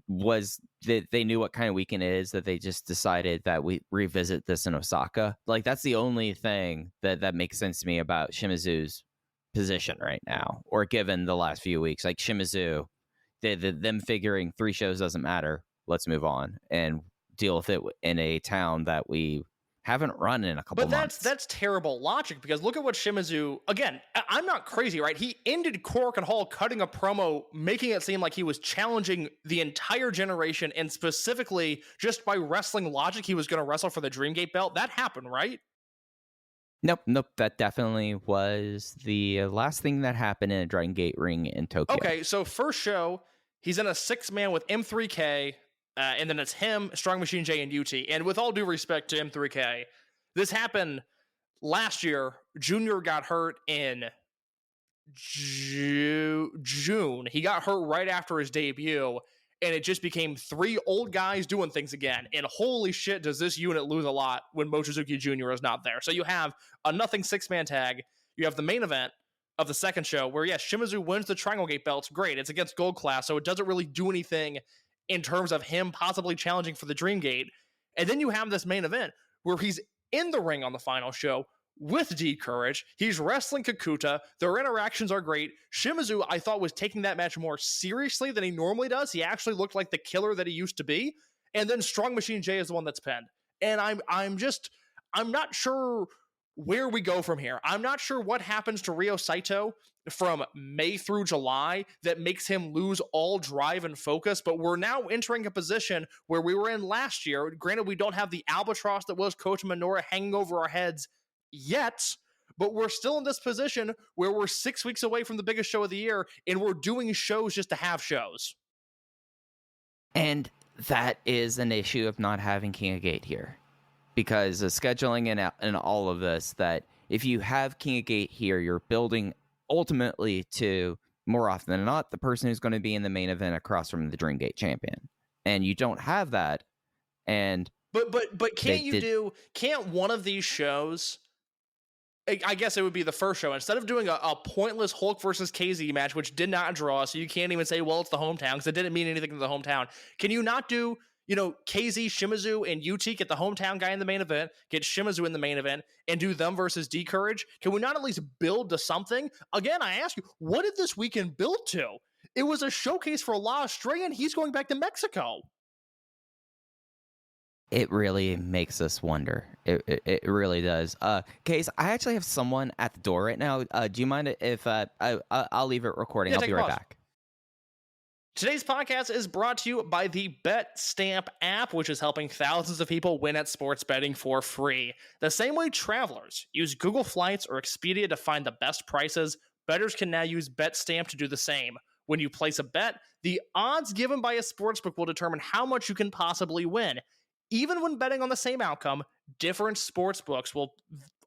was that they knew what kind of weekend it is, that they just decided that we revisit this in Osaka. Like, that's the only thing that makes sense to me about Shimizu's position right now, or given the last few weeks. Like, Shimizu, them figuring 3 shows doesn't matter, let's move on and deal with it in a town that we haven't run in a couple months. But that's terrible logic, because look at what Shimizu, again, I'm not crazy, right? He ended Cork and Hall cutting a promo, making it seem like he was challenging the entire generation, and specifically just by wrestling logic, he was going to wrestle for the Dreamgate belt. That happened, right? Nope. That definitely was the last thing that happened in a Dragon Gate ring in Tokyo. Okay, so first show, he's in a 6-man with M3K, and then it's him, Strong Machine J, and UT. And with all due respect to M3K, this happened last year. Junior got hurt in June. He got hurt right after his debut, and it just became 3 old guys doing things again. And holy shit, does this unit lose a lot when Mochizuki Jr. is not there. So you have a nothing 6-man tag. You have the main event of the second show where, yes, Shimizu wins the Triangle Gate belts. Great. It's against Gold Class, so it doesn't really do anything in terms of him possibly challenging for the Dream Gate. And then you have this main event where he's in the ring on the final show with D-Courage. He's wrestling Kakuta. Their interactions are great. Shimizu, I thought, was taking that match more seriously than he normally does. He actually looked like the killer that he used to be. And then Strong Machine J is the one that's pinned. And I'm not sure where we go from here. I'm not sure what happens to Ryo Saito from May through July that makes him lose all drive and focus, but we're now entering a position where we were in last year. Granted, we don't have the albatross that was Coach Minoura hanging over our heads yet, but we're still in this position where we're 6 weeks away from the biggest show of the year, and we're doing shows just to have shows. And that is an issue of not having King of Gate here. because the scheduling and all of this, that if you have King of Gate here, you're building ultimately to, more often than not, the person who's going to be in the main event across from the Dreamgate champion. And you don't have that. And But can't one of these shows, I guess it would be the first show, instead of doing a pointless Hulk versus Kzy match, which did not draw, so you can't even say, well, it's the hometown, because it didn't mean anything to the hometown. Can you not do, Kzy, Shimizu, and UT, get the hometown guy in the main event, get Shimizu in the main event, and do them versus D-Courage? Can we not at least build to something? Again, I ask you, what did this weekend build to? It was a showcase for La Estrella, and he's going back to Mexico. It really makes us wonder. It really does. Case, I actually have someone at the door right now. Do you mind if I'll leave it recording? Yeah, I'll be right back. Today's podcast is brought to you by the BetStamp app, which is helping thousands of people win at sports betting for free. The same way travelers use Google Flights or Expedia to find the best prices, bettors can now use BetStamp to do the same. When you place a bet, the odds given by a sportsbook will determine how much you can possibly win. Even when betting on the same outcome, different sportsbooks will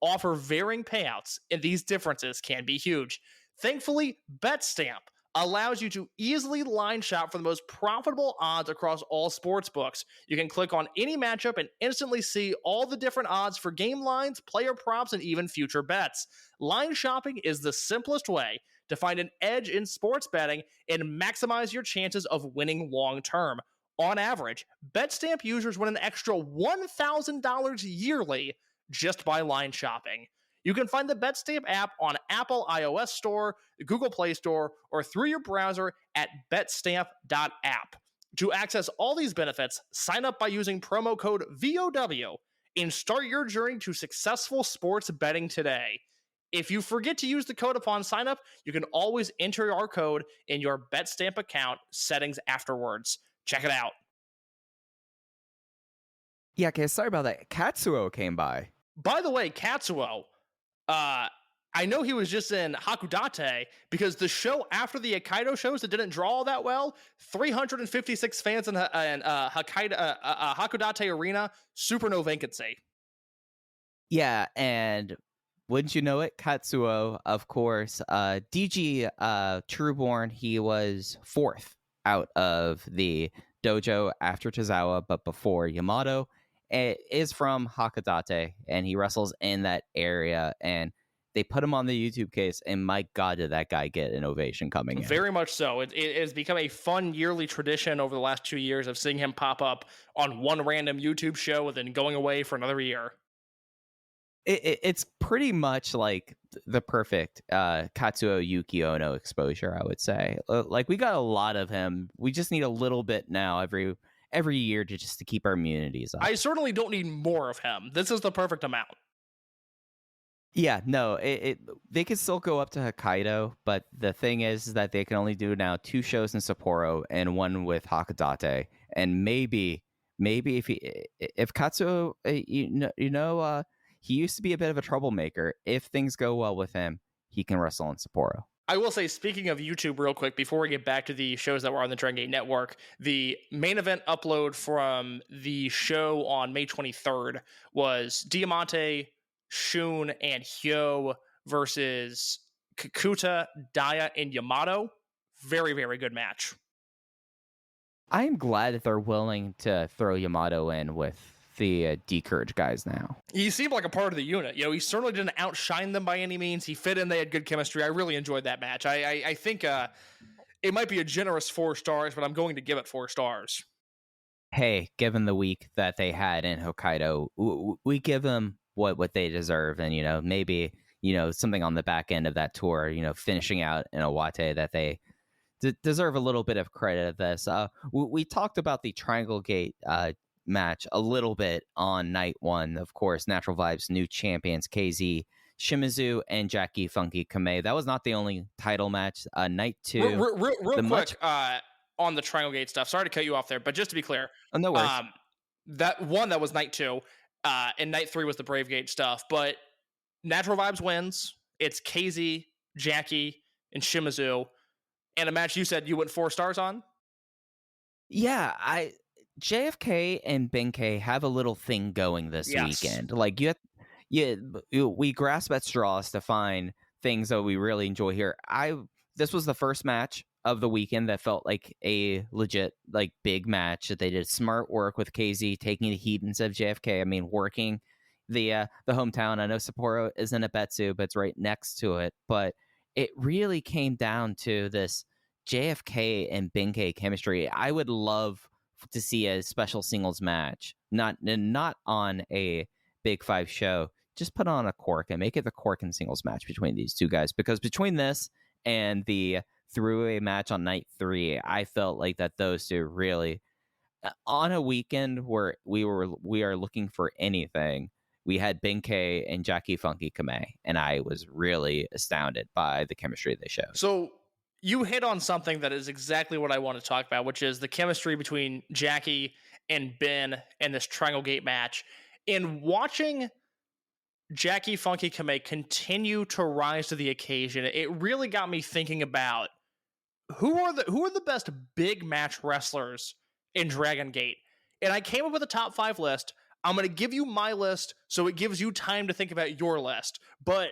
offer varying payouts, and these differences can be huge. Thankfully, BetStamp allows you to easily line shop for the most profitable odds across all sportsbooks. You can click on any matchup and instantly see all the different odds for game lines, player props, and even future bets. Line shopping is the simplest way to find an edge in sports betting and maximize your chances of winning long term. On average, BetStamp users win an extra $1,000 yearly just by line shopping. You can find the BetStamp app on Apple iOS Store, the Google Play Store, or through your browser at betstamp.app. To access all these benefits, sign up by using promo code VOW and start your journey to successful sports betting today. If you forget to use the code upon sign up, you can always enter our code in your BetStamp account settings afterwards. Check it out. Yeah, okay, sorry about that. Katsuo came by. By the way, Katsuo, I know he was just in Hakodate because the show after the Hokkaido shows that didn't draw all that well, 356 fans in Hakodate Arena, super no vacancy. Yeah, and wouldn't you know it, Katsuo, of course, DG Trueborn, he was 4th out of the dojo after Tozawa, but before Yamato. It is from Hakodate, and he wrestles in that area, and they put him on the YouTube case, and my God, did that guy get an ovation coming in. Very much so. It has become a fun yearly tradition over the last 2 years of seeing him pop up on one random YouTube show and then going away for another year. It's pretty much like the perfect Katsuo Yuki Ono exposure, I would say. Like, we got a lot of him. We just need a little bit now every year to keep our immunities up. I certainly don't need more of him. This is the perfect amount. Yeah, no, they could still go up to Hokkaido, but the thing is that they can only do now 2 shows in Sapporo and 1 with Hakodate. And maybe if Katsuo, he used to be a bit of a troublemaker. If things go well with him, he can wrestle in Sapporo. I will say, speaking of YouTube real quick, before we get back to the shows that were on the Dragongate Network, the main event upload from the show on May 23rd was Diamante, Shun, and Hyo versus Kakuta, Daya, and Yamato. Very, very good match. I am glad that they're willing to throw Yamato in with the D-Courage guys now. He seemed like a part of the unit. He certainly didn't outshine them by any means. He fit in. They had good chemistry. I really enjoyed that match. I think it might be a generous 4 stars, but I'm going to give it 4 stars. Hey, given the week that they had in Hokkaido, we give them what they deserve, and maybe something on the back end of that tour, finishing out in Iwate, that they deserve a little bit of credit of this. We talked about the Triangle Gate match a little bit on night 1. Of course, Natural Vibes new champions Kzy, Shimizu, and Jackie Funky Kamei. That was not the only title match. Night 2, real quick, on the Triangle Gate stuff. Sorry to cut you off there, but just to be clear, no worries. That was night 2, and night 3 was the Brave Gate stuff. But Natural Vibes wins. It's Kzy, Jackie, and Shimizu, and a match you said you went 4 stars on. Yeah, JFK and BxB have a little thing going this weekend. Like we grasp at straws to find things that we really enjoy here. This was the first match of the weekend that felt like a legit like big match that they did smart work with Kzy taking the heat instead of JFK. I mean, working the hometown. I know Sapporo isn't a Betsu, but it's right next to it. But it really came down to this JFK and BxB chemistry. I would love to see a special singles match, not on a Big Five show. Just put on a cork and make it the cork and singles match between these two guys, because between this and the three-way match on night 3, I felt like that those two really, on a weekend where we are looking for anything, we had BxB and Jackie Funky Kamei, and I was really astounded by the chemistry they showed. So you hit on something that is exactly what I want to talk about, which is the chemistry between Jackie and Ben in this Dragongate match. And watching Jackie Funky Kamei continue to rise to the occasion, it really got me thinking about who are the best big match wrestlers in Dragongate. And I came up with a top 5 list. I'm going to give you my list so it gives you time to think about your list. But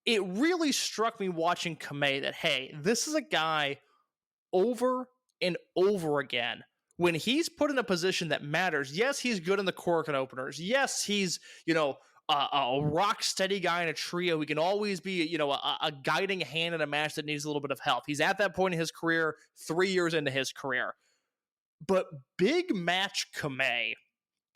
it really struck me watching Kamei that, hey, this is a guy over and over again. When he's put in a position that matters, yes, he's good in the cork and openers. Yes, he's, a rock steady guy in a trio. He can always be, a guiding hand in a match that needs a little bit of help. He's at that point in his career, 3 years into his career. But big match Kamei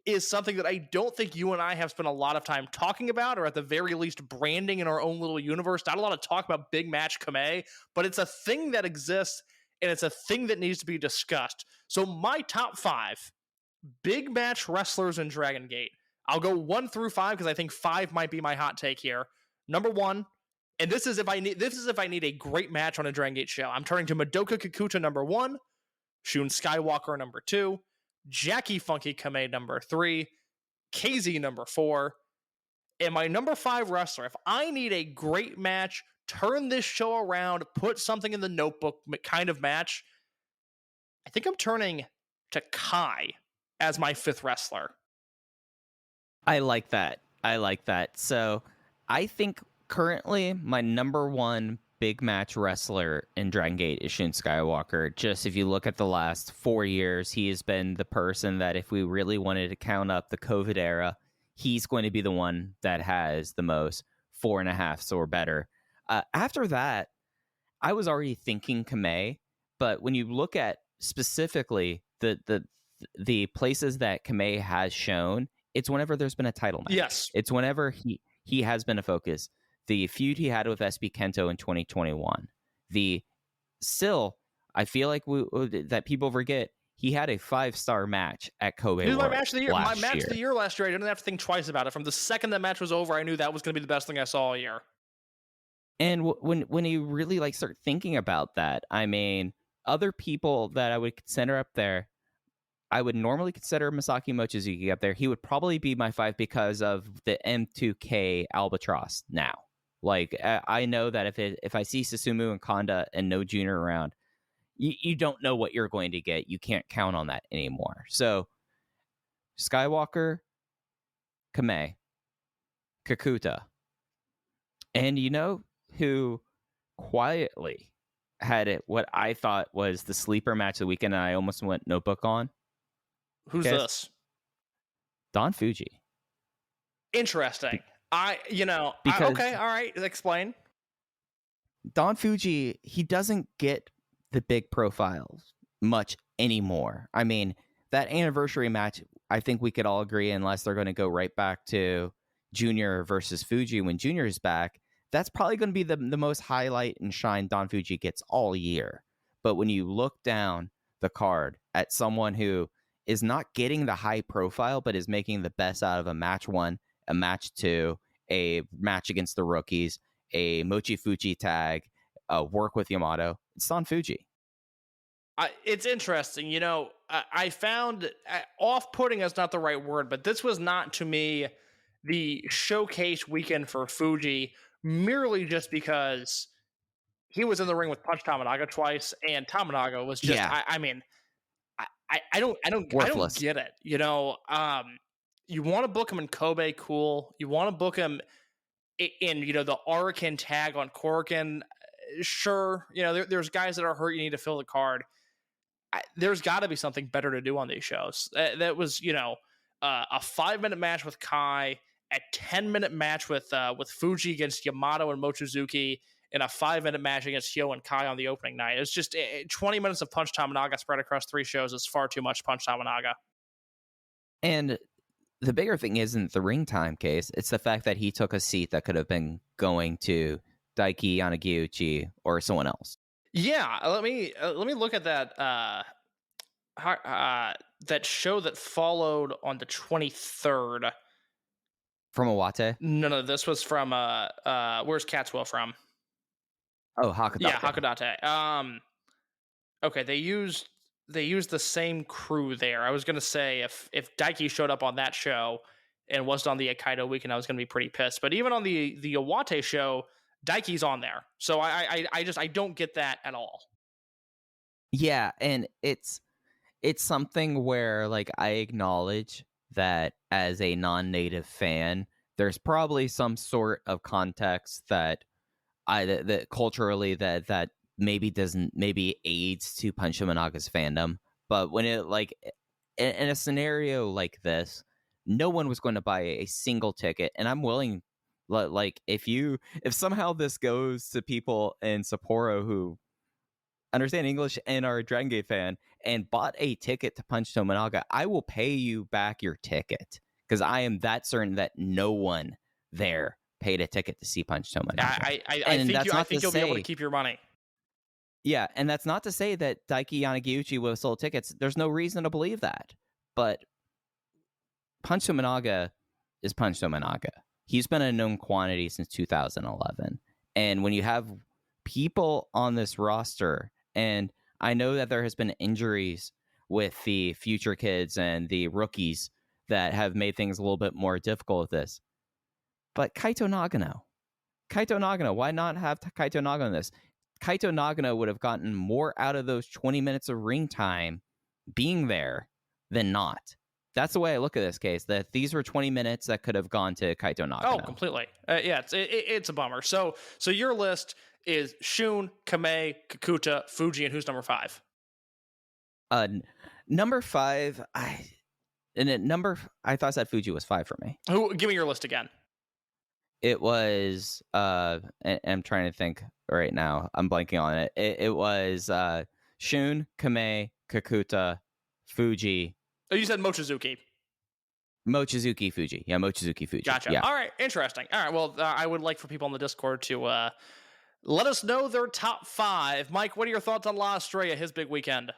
is something that I don't think you and I have spent a lot of time talking about, or at the very least branding in our own little universe. Not a lot of talk about big match Kamei, but it's a thing that exists, and it's a thing that needs to be discussed. So my top 5 big match wrestlers in Dragongate. I'll go 1 through 5 because I think 5 might be my hot take here. Number 1, and this is if I need a great match on a Dragongate show. I'm turning to Madoka Kikuta number 1, Shun Skywalker number 2, Jackie Funky Kamei number 3, Kzy number 4, and my number 5 wrestler. If I need a great match, turn this show around, put something in the notebook kind of match, I think I'm turning to Kai as my 5th wrestler. I like that. So I think currently my number 1 big match wrestler in Dragongate is Shun Skywalker. Just if you look at the last 4 years, he has been the person that if we really wanted to count up the COVID era, he's going to be the one that has the most 4.5s or better. After that, I was already thinking Kamei, but when you look at specifically the places that Kamei has shown, it's whenever there's been a title match. Yes. It's whenever he has been a focus. The feud he had with SB Kento in 2021. I feel like that people forget, he had a 5-star match at Kobe It was World my match of the year. last My match year. of the year last year. I didn't have to think twice about it. From the second that match was over, I knew that was going to be the best thing I saw all year. And when you really start thinking about that, I mean, other people that I would consider up there, I would normally consider Masaki Mochizuki up there. He would probably be my 5 because of the M2K Albatross now. Like, I know that if I see Susumu and Kanda and no Junior around, you don't know what you're going to get. You can't count on that anymore. So, Skywalker, Kamei, Kikuta, and you know who quietly had it, what I thought was the sleeper match of the weekend, and I almost went notebook on? Who's this? Don Fuji. Interesting. Because okay, all right, explain. Don Fuji, he doesn't get the big profiles much anymore. I mean, that anniversary match, I think we could all agree, unless they're going to go right back to Junior versus Fuji when Junior's back, that's probably going to be the most highlight and shine Don Fuji gets all year. But when you look down the card at someone who is not getting the high profile, but is making the best out of a match 1, a match 2, a match against the rookies, a Mochi Fuji tag, work with Yamato, it's Don Fuji. It's interesting. I found off-putting is not the right word, but this was not, to me, the showcase weekend for Fuji, merely just because he was in the ring with Punch Tamanaga twice, and Tamanaga was just, I don't Worthless. get it. You know, you want to book him in Kobe, cool. You want to book him in the Arakan tag on Korakuen, sure. There's guys that are hurt. You need to fill the card. There's got to be something better to do on these shows. That was a 5-minute match with Kai, a 10-minute match with Fuji against Yamato and Mochizuki, and a 5-minute match against Hyo and Kai on the opening night. It's just 20 minutes of Punch Tamanaga spread across 3 shows is far too much Punch Tamanaga. And the bigger thing isn't the ring time case. It's the fact that he took a seat that could have been going to Daiki Yanagiuchi or someone else. Yeah, let me look at that that show that followed on the 23rd. From Iwate? No, this was from where's Catswell from? Oh, Hakodate. Yeah, Hakodate. Okay, they used the same crew there. I was gonna say if Daiki showed up on that show and wasn't on the Hokkaido weekend, I was gonna be pretty pissed. But even on the Iwate show, Daiki's on there, so I don't get that at all. Yeah, and it's something where like I acknowledge that as a non-native fan, there's probably some sort of context that that culturally that maybe aids to Punch Tomonaga's fandom. But when it like in a scenario like this, no one was going to buy a single ticket, and I'm willing. Like if somehow this goes to people in Sapporo who understand English and are a Dragongate fan and bought a ticket to Punch Tomonaga, I will pay you back your ticket because I am that certain that no one there paid a ticket to see Punch Tomonaga. I think you'll be able to keep your money. Yeah, and that's not to say that Daiki Yanagiuchi would have sold tickets. There's no reason to believe that. But Punch Tomonaga is Punch Tomonaga. He's been a known quantity since 2011. And when you have people on this roster, and I know that there has been injuries with the future kids and the rookies that have made things a little bit more difficult with this. But Kaito Nagano, why not have Kaito Nagano in this? Kaito Nagano would have gotten more out of those 20 minutes of ring time being there than not. That's the way I look at this case, that these were 20 minutes that could have gone to Kaito Nagano. Oh, completely. Yeah, it's a bummer. So your list is Shun, Kamei, Kakuta, Fuji, and who's number 5? Number 5, I thought I said Fuji was 5 for me. Give me your list again. It was, I'm trying to think right now. I'm blanking on it. It was Shun, Kamei, Kakuta, Fuji. Oh, you said Mochizuki. Mochizuki Fuji. Yeah, Mochizuki Fuji. Gotcha. Yeah. All right, interesting. All right, well, I would like for people on the Discord to let us know their top 5. Mike, what are your thoughts on La Estrella, his big weekend?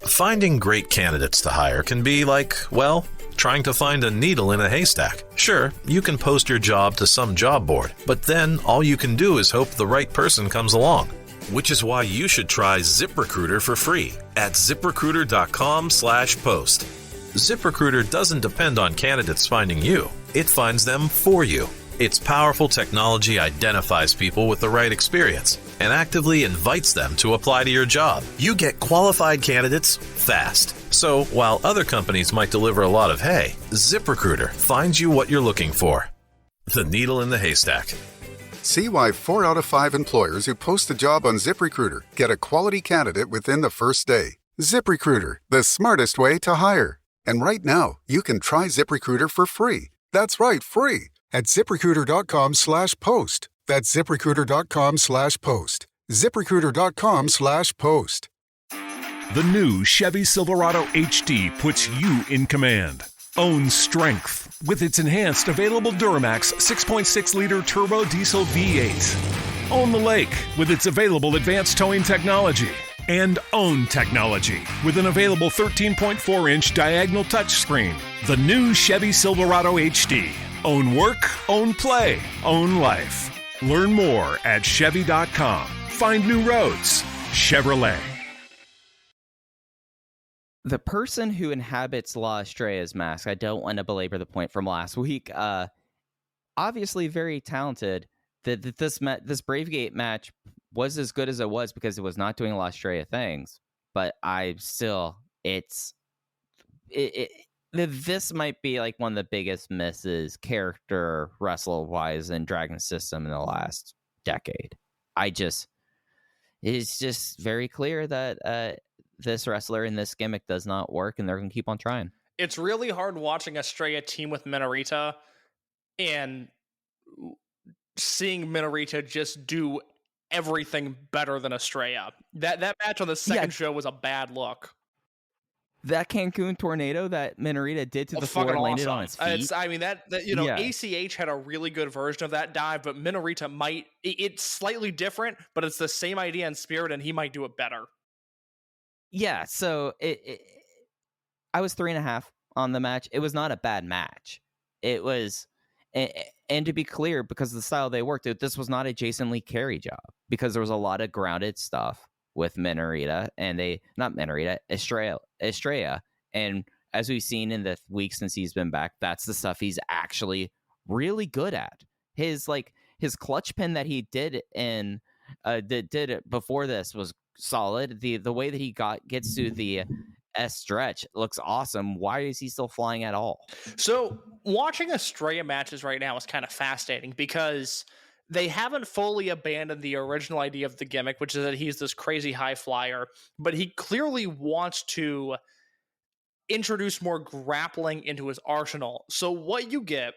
Finding great candidates to hire can be like, well, trying to find a needle in a haystack. Sure, you can post your job to some job board, but then all you can do is hope the right person comes along. Which is why you should try ZipRecruiter for free at ZipRecruiter.com/post. ZipRecruiter doesn't depend on candidates finding you. It finds them for you. Its powerful technology identifies people with the right experience and actively invites them to apply to your job. You get qualified candidates fast. So while other companies might deliver a lot of hay, ZipRecruiter finds you what you're looking for. The needle in the haystack. See why 4 out of 5 employers who post a job on ZipRecruiter get a quality candidate within the first day. ZipRecruiter, the smartest way to hire. And right now, you can try ZipRecruiter for free. That's right, free. At ZipRecruiter.com/post. That's ZipRecruiter.com/post. ZipRecruiter.com/post. The new Chevy Silverado HD puts you in command. Own strength with its enhanced available Duramax 6.6-liter turbo diesel V8. Own the lake with its available advanced towing technology. And own technology with an available 13.4-inch diagonal touchscreen. The new Chevy Silverado HD. Own work, own play, own life. Learn more at Chevy.com. Find new roads. Chevrolet. The person who inhabits La Estrella's mask, I don't want to belabor the point from last week, obviously very talented. This Bravegate match was as good as it was because it was not doing La Estrella things. but I still, this might be like one of the biggest misses character wrestle wise in Dragon System in the last decade. It's just very clear that this wrestler in this gimmick does not work, and they're going to keep on trying. It's really hard watching Estrella team with Minorita and seeing Minorita just do everything better than Estrella. That match on the second show was a bad look. That Cancun tornado that Minorita did to the floor and landed on his feet. ACH had a really good version of that dive, but Minorita it's slightly different, but it's the same idea and spirit, and he might do it better. Yeah, so I was 3.5 on the match. It was not a bad match. It was, and to be clear, because of the style they worked, this was not a Jason Lee carry job, because there was a lot of grounded stuff with Minorita, and Estrella. And as we've seen in the week since he's been back, that's the stuff he's actually really good at. His clutch pin that he did did it before this was solid. The way that he gets to the S stretch looks awesome. Why is he still flying at all? So watching Estrella matches right now is kind of fascinating, because they haven't fully abandoned the original idea of the gimmick, which is that he's this crazy high flyer, but he clearly wants to introduce more grappling into his arsenal. So what you get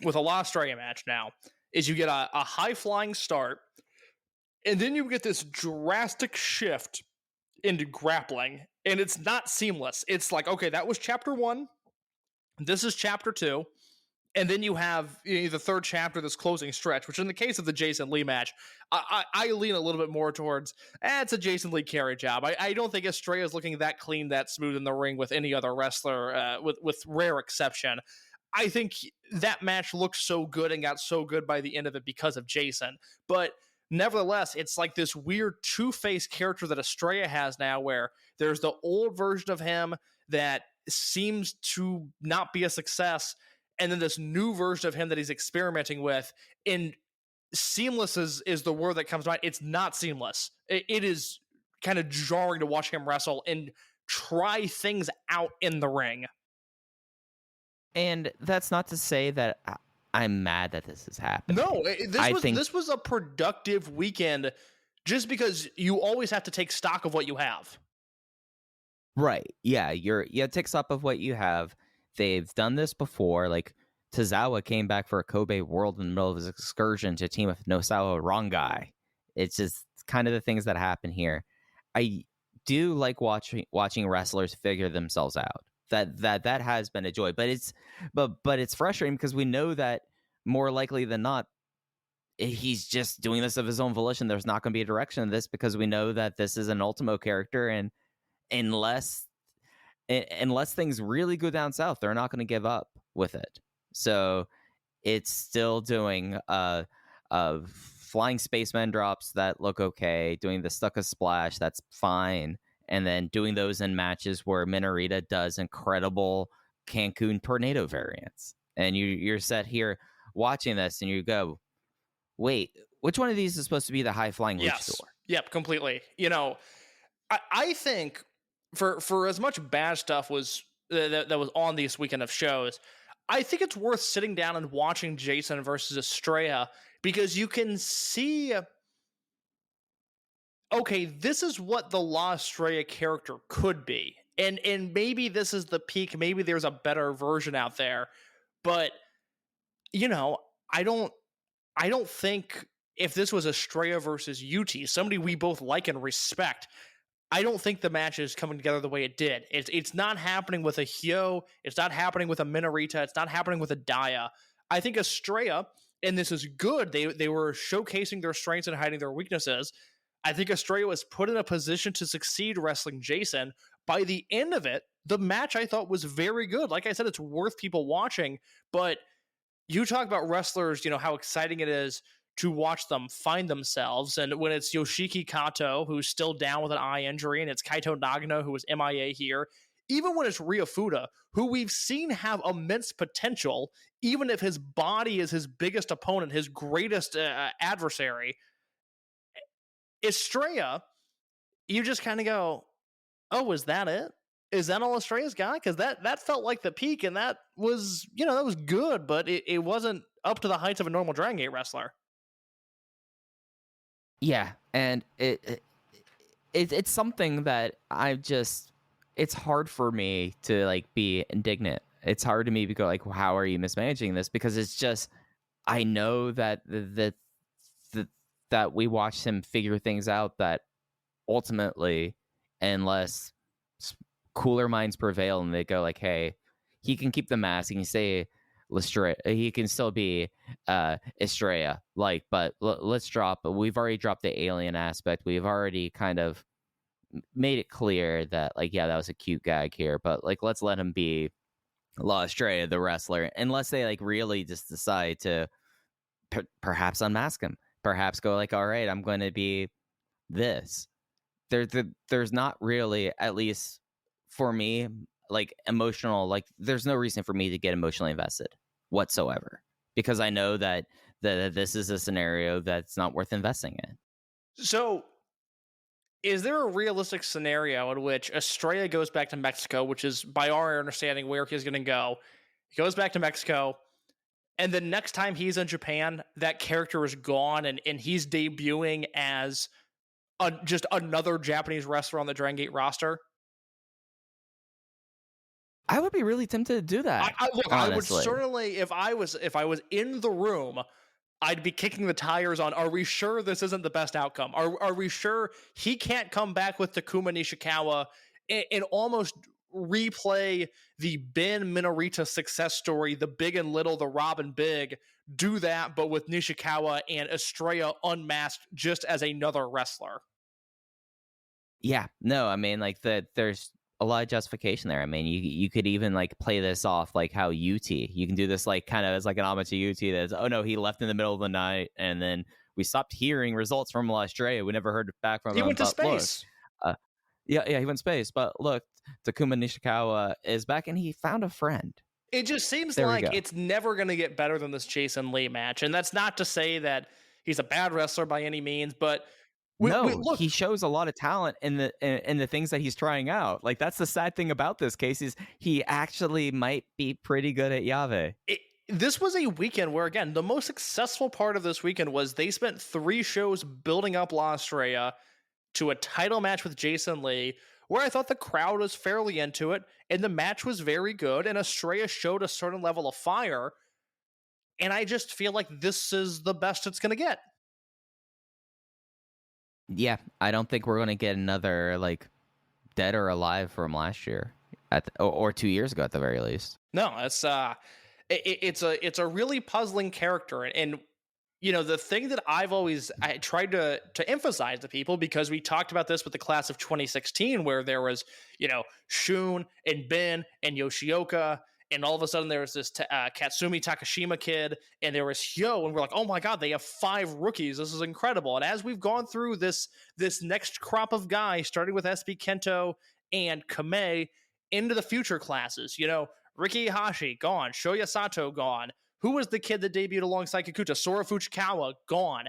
with a La Estrella match now is you get a high flying start, and then you get this drastic shift into grappling, and it's not seamless. It's like, okay, that was chapter 1. This is chapter 2. And then you have the third chapter, this closing stretch, which in the case of the Jason Lee match, I lean a little bit more towards, it's a Jason Lee carry job. I don't think Estrella is looking that clean, that smooth in the ring with any other wrestler, with rare exception. I think that match looked so good and got so good by the end of it because of Jason. But nevertheless, it's like this weird two-faced character that Estrella has now, where there's the old version of him that seems to not be a success, and then this new version of him that he's experimenting with. And seamless is the word that comes to mind. It's not seamless. It is kind of jarring to watch him wrestle and try things out in the ring. And that's not to say that I'm mad that this is happening. No, this was a productive weekend, just because you always have to take stock of what you have. Right. Yeah, you take stock of what you have. They've done this before. Like, Tozawa came back for a Kobe World in the middle of his excursion to team with Nosawa Rongai. It's just kind of the things that happen here. I do like watching wrestlers figure themselves out. That has been a joy. But it's frustrating, because we know that more likely than not, he's just doing this of his own volition. There's not going to be a direction in this, because we know that this is an Ultimo character, and unless things really go down south, they're not going to give up with it. So it's still doing flying spaceman drops that look okay, doing the stuck a splash, that's fine, and then doing those in matches where Minorita does incredible Cancun tornado variants. And you're set here watching this, and you go, wait, which one of these is supposed to be the high flying luchador? Yep, completely. I think for as much bad stuff was that was on this weekend of shows, I think it's worth sitting down and watching Jason versus Estrella, because you can see, okay, this is what the La Estrella character could be. And maybe this is the peak, maybe there's a better version out there. But, I don't think if this was Estrella versus UT, somebody we both like and respect, I don't think the match is coming together the way it did. It's not happening with a Hyo. It's not happening with a Minorita. It's not happening with a Daya. I think Estrella, and this is good, they were showcasing their strengths and hiding their weaknesses. I think Estrella was put in a position to succeed wrestling Jason. By the end of it, the match I thought was very good. Like I said, it's worth people watching. But you talk about wrestlers, how exciting it is to watch them find themselves. And when it's Yoshiki Kato, who's still down with an eye injury, and it's Kaito Nagano, who was MIA here, even when it's Ryofuda, who we've seen have immense potential, even if his body is his biggest opponent, his greatest adversary, Estrella, you just kind of go, Oh, is that it? Is that all Estrella's got? Because that felt like the peak, and that was, that was good, but it wasn't up to the heights of a normal Dragon Gate wrestler. Yeah, and it's something that it's hard for me to like be indignant. It's hard to me to go like, well, how are you mismanaging this? Because it's just, I know that that we watched him figure things out that ultimately, unless cooler minds prevail and they go like, hey, he can keep the mask, he can stay he can still be Estrella, like, but let's drop. We've already dropped the alien aspect. We've already kind of made it clear that, like, yeah, that was a cute gag here, but like, let's let him be La Estrella, the wrestler, unless they like really just decide to perhaps unmask him, perhaps go like, all right, I'm going to be this. There's not really, at least for me, like emotional, like there's no reason for me to get emotionally invested whatsoever, because I know that this is a scenario that's not worth investing in. So, is there a realistic scenario in which Estrella goes back to Mexico, which is, by our understanding, where he's going to go? He goes back to Mexico, and the next time he's in Japan, that character is gone, and he's debuting as just another Japanese wrestler on the Dragon Gate roster? I would be really tempted to do that. I would certainly, if I was in the room, I'd be kicking the tires on, are we sure this isn't the best outcome? Are we sure he can't come back with Takuma Nishikawa and almost replay the Ben Minorita success story, the Big and Little, the Rob and Big, do that, but with Nishikawa and Estrella unmasked just as another wrestler? Yeah, no, I mean, like, there's a lot of justification there. I mean, you could even like play this off like how UT. You can do this like kind of as like an homage to UT. That's, oh no, he left in the middle of the night, and then we stopped hearing results from Australia. We never heard back from him. He went to space. Look, yeah, he went to space. But look, Takuma Nishikawa is back, and he found a friend. It just seems like it's never going to get better than this Jason Lee match, and that's not to say that he's a bad wrestler by any means, but look, he shows a lot of talent in the things that he's trying out. Like, that's the sad thing about this case, is he actually might be pretty good at Yave. This was a weekend where, again, the most successful part of this weekend was they spent 3 shows building up La Estrella to a title match with Jason Lee, where I thought the crowd was fairly into it, and the match was very good, and Estrella showed a certain level of fire, and I just feel like this is the best it's going to get. Yeah, I don't think we're going to get another, like, Dead or Alive from last year, or 2 years ago at the very least. No, it's a really puzzling character, and the thing that I tried to emphasize to people, because we talked about this with the class of 2016, where there was Shun and Ben and Yoshioka, and all of a sudden there was this Katsumi Takashima kid, and there was Hyo, and we're like, oh my god, they have 5 rookies. This is incredible. And as we've gone through this next crop of guys, starting with SB Kento and Kamei, into the future classes, Riki Hashi, gone. Shoya Sato, gone. Who was the kid that debuted alongside Kikuta? Sora Fuchikawa, gone.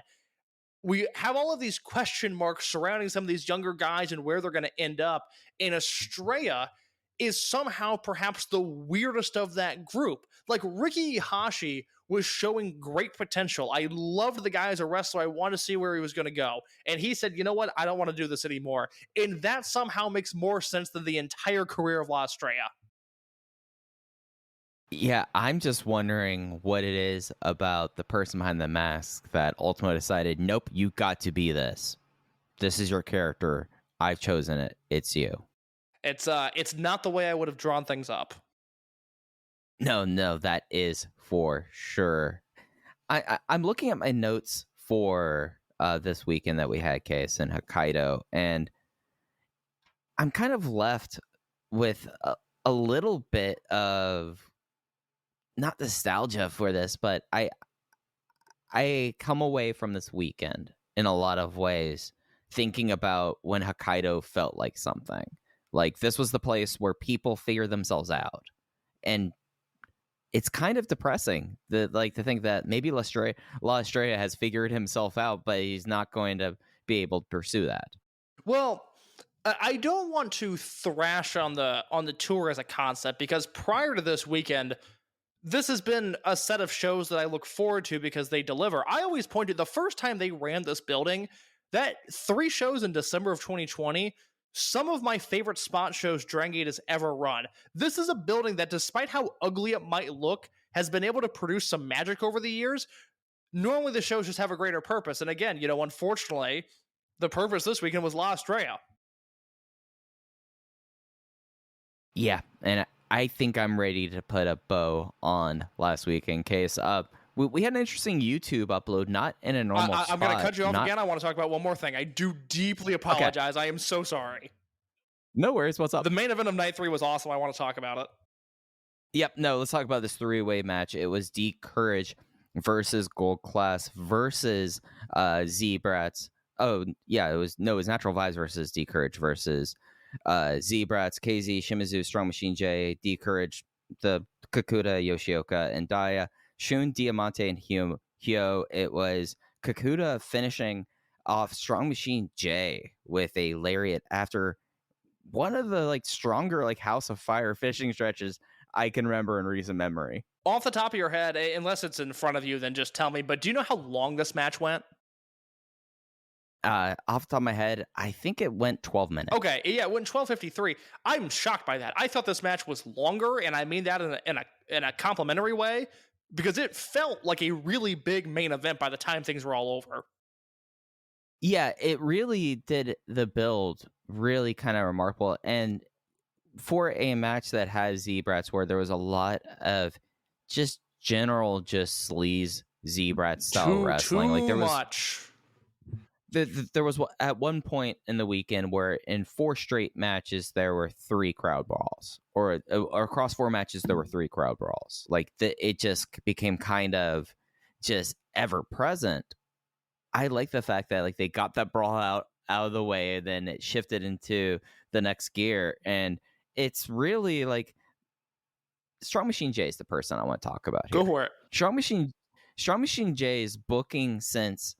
We have all of these question marks surrounding some of these younger guys and where they're going to end up. And Estrella is somehow perhaps the weirdest of that group. Like, Riki Hashi was showing great potential. I loved the guy as a wrestler. I wanted to see where he was going to go. And he said, you know what? I don't want to do this anymore. And that somehow makes more sense than the entire career of La Estrella. Yeah, I'm just wondering what it is about the person behind the mask that ultimately decided, nope, you got to be this. This is your character. I've chosen it. It's you. It's not the way I would have drawn things up. No, that is for sure. I'm looking at my notes for this weekend that we had, Case, in Hokkaido, and I'm kind of left with a little bit of, not nostalgia for this, but I come away from this weekend in a lot of ways thinking about when Hokkaido felt like something. Like, this was the place where people figure themselves out. And it's kind of depressing to think that maybe La Estrella has figured himself out, but he's not going to be able to pursue that. Well, I don't want to thrash on the tour as a concept, because prior to this weekend, this has been a set of shows that I look forward to because they deliver. I always point to the first time they ran this building, that 3 shows in December of 2020, some of my favorite spot shows Dragongate has ever run. This is a building that, despite how ugly it might look, has been able to produce some magic over the years. Normally the shows just have a greater purpose. And again, unfortunately, the purpose this weekend was La Estrella. Yeah, and I think I'm ready to put a bow on last week in case. We had an interesting YouTube upload, not in a normal spot. I'm going to cut you off again. I want to talk about one more thing. I do deeply apologize. Okay. I am so sorry. No worries. What's up? The main event of night 3 was awesome. I want to talk about it. Yep. No, let's talk about this 3-way match. It was D Courage versus Gold Class versus Z-Brats. Oh, yeah, it was Natural Vibes versus D Courage versus Z-Brats, Kzy, Shimizu, Strong Machine J, D Courage, the Kakuta, Yoshioka, and Daya, Shun, Diamante, and Hyo. It was Kakuta finishing off Strong Machine J with a lariat after one of the stronger House of Fire finishing stretches I can remember in recent memory. Off the top of your head, unless it's in front of you, then just tell me, but do you know how long this match went? Off the top of my head, I think it went 12 minutes. Okay, yeah, it went 12:53. I'm shocked by that. I thought this match was longer, and I mean that in a complimentary way, because it felt like a really big main event by the time things were all over. Yeah, it really did the build really kind of remarkable. And for a match that has Z-Brats where there was a lot of just general sleaze Z-Brat style wrestling. There was much. There was at one point in the weekend where in 4 straight matches there were 3 crowd brawls, or across 4 matches there were 3 crowd brawls. It just became kind of just ever present. I like the fact that they got that brawl out of the way, and then it shifted into the next gear, and it's really Strong Machine J is the person I want to talk about here. Go for it. Strong Machine J's booking since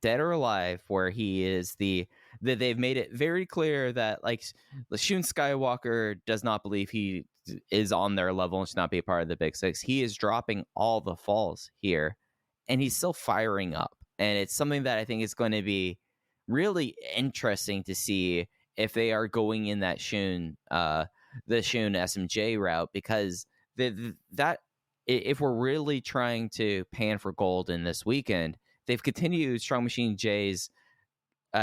Dead or Alive, where he is that they've made it very clear that Shun Skywalker does not believe he is on their level and should not be a part of the Big Six. He is dropping all the falls here, and he's still firing up. And it's something that I think is going to be really interesting to see if they are going in that the Shun SMJ route, because that if we're really trying to pan for gold in this weekend, they've continued Strong Machine J's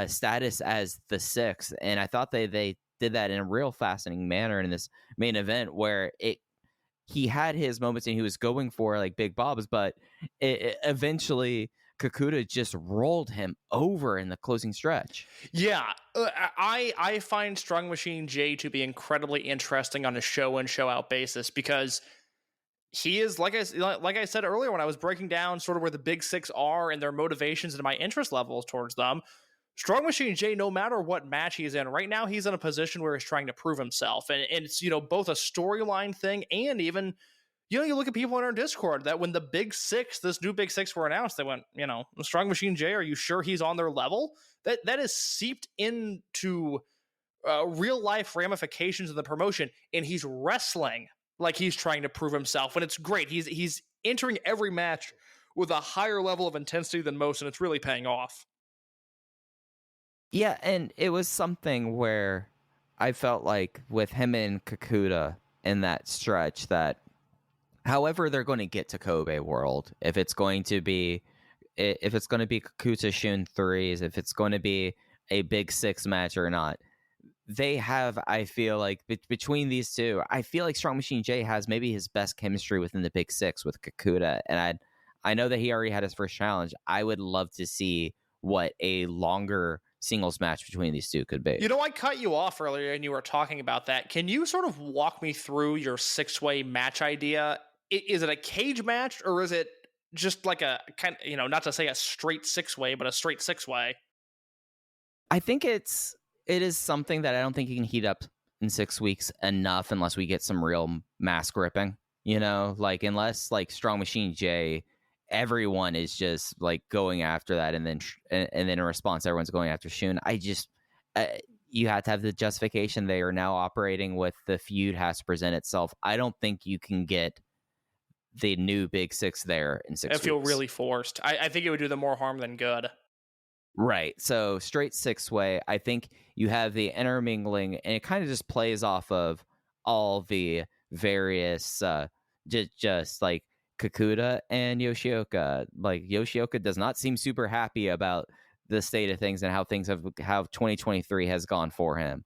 status as the 6th, and I thought they did that in a real fascinating manner in this main event, where he had his moments and he was going for big bobs, but eventually Kakuta just rolled him over in the closing stretch. Yeah, I find Strong Machine J to be incredibly interesting on a show in, show out basis, because he is, like I said earlier when I was breaking down sort of where the Big Six are and their motivations and my interest levels towards them. Strong Machine J, no matter what match he's in right now, he's in a position where he's trying to prove himself, and it's both a storyline thing, and even you look at people in our Discord that when the Big Six, this new Big Six were announced, they went, Strong Machine J, are you sure he's on their level? That is seeped into real life ramifications of the promotion, and he's wrestling like he's trying to prove himself, and it's great. He's entering every match with a higher level of intensity than most, and it's really paying off. Yeah, and it was something where I felt like with him and Kakuta in that stretch that however they're going to get to Kobe World, if it's going to be Kakuta Shun 3s, if it's going to be a Big Six match or not, they have, I feel like, between these two, I feel like Strong Machine J has maybe his best chemistry within the Big Six with Kakuta, and I know that he already had his first challenge. I would love to see what a longer singles match between these two could be. I cut you off earlier and you were talking about that. Can you sort of walk me through your 6-way match idea? Is it a cage match, or is it just like a kind of, not to say a straight 6-way, but a straight 6-way? I think it is something that I don't think you can heat up in 6 weeks enough unless we get some real mass gripping, unless Strong Machine J, everyone is just going after that, and then in response everyone's going after Shun. you have to have the justification. They are now operating with the feud has to present itself. I don't think you can get the new Big Six there in 6 weeks. I feel really forced. I think it would do them more harm than good. Right. So straight 6-way. I think you have the intermingling, and it kind of just plays off of all the various, just like Kakuta and Yoshioka. Like Yoshioka does not seem super happy about the state of things and how 2023 has gone for him.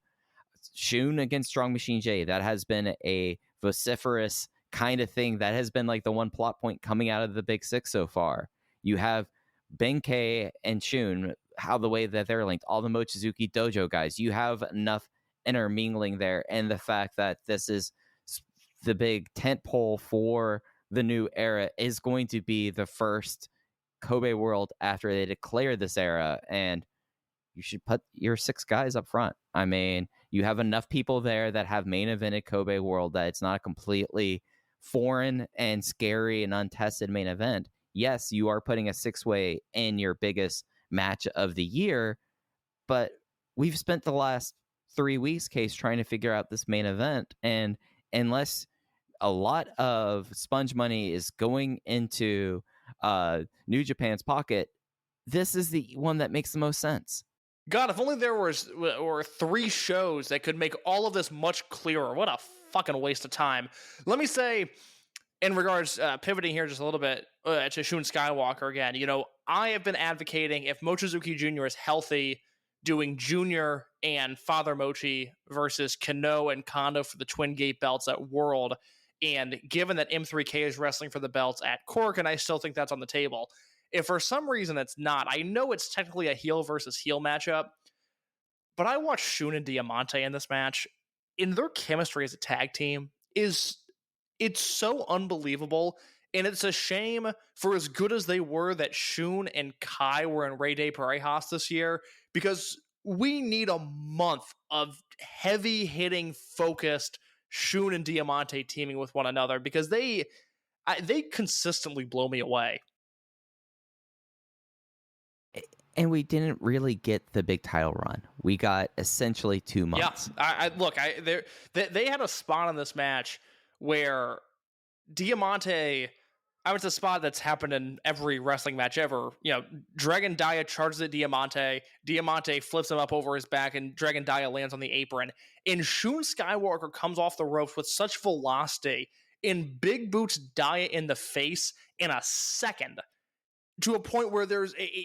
Shun against Strong Machine J, that has been a vociferous kind of thing. That has been like the one plot point coming out of the Big Six so far. You have Benkei and Shun, how the way that they're linked, all the Mochizuki Dojo guys. You have enough intermingling there, and the fact that this is the big tent pole for the new era is going to be the first Kobe World after they declare this era, and you should put your 6 guys up front. I mean, you have enough people there that have main evented Kobe World that it's not a completely foreign and scary and untested main event. Yes, you are putting a 6-way in your biggest match of the year, but we've spent the last 3 weeks, Case, trying to figure out this main event, and unless a lot of sponge money is going into New Japan's pocket, this is the one that makes the most sense. God, if only there were 3 shows that could make all of this much clearer. What a fucking waste of time. Let me say, in regards, pivoting here just a little bit to Shun Skywalker again, I have been advocating if Mochizuki Jr. is healthy, doing Junior and Father Mochi versus Kano and Kondo for the Twin Gate belts at World. And given that M3K is wrestling for the belts at Cork, and I still think that's on the table, if for some reason it's not, I know it's technically a heel versus heel matchup, but I watched Shun and Diamante in this match, and their chemistry as a tag team it's so unbelievable, and it's a shame for as good as they were that Shun and Kai were in Rey de Parejas this year, because we need a month of heavy-hitting, focused Shun and Diamante teaming with one another, because they consistently blow me away. And we didn't really get the big title run. We got essentially 2 months. Yeah, they had a spot in this match where Diamante, it's a spot that's happened in every wrestling match ever. Dragon Dia charges at Diamante. Diamante flips him up over his back, and Dragon Dia lands on the apron. And Shun Skywalker comes off the ropes with such velocity and big boots Dia in the face in a second, to a point where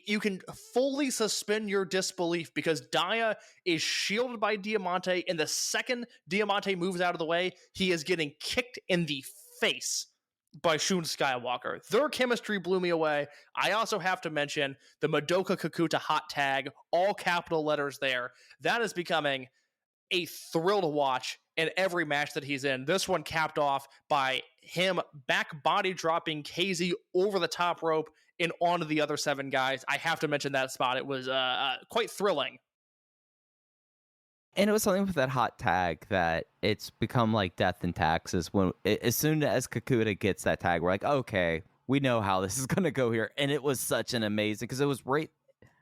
you can fully suspend your disbelief, because Dia is shielded by Diamante, and the second Diamante moves out of the way, he is getting kicked in the face by Shun Skywalker. Their chemistry blew me away. I also have to mention the Madoka Kakuta hot tag, all capital letters there. That is becoming a thrill to watch in every match that he's in. This one capped off by him back body dropping Kzy over the top rope and onto the other 7 guys. I have to mention that spot. It was quite thrilling. And it was something with that hot tag that it's become like death and taxes. As soon as Kakuta gets that tag, we're like, okay, we know how this is going to go here. And it was such an amazing, because it was right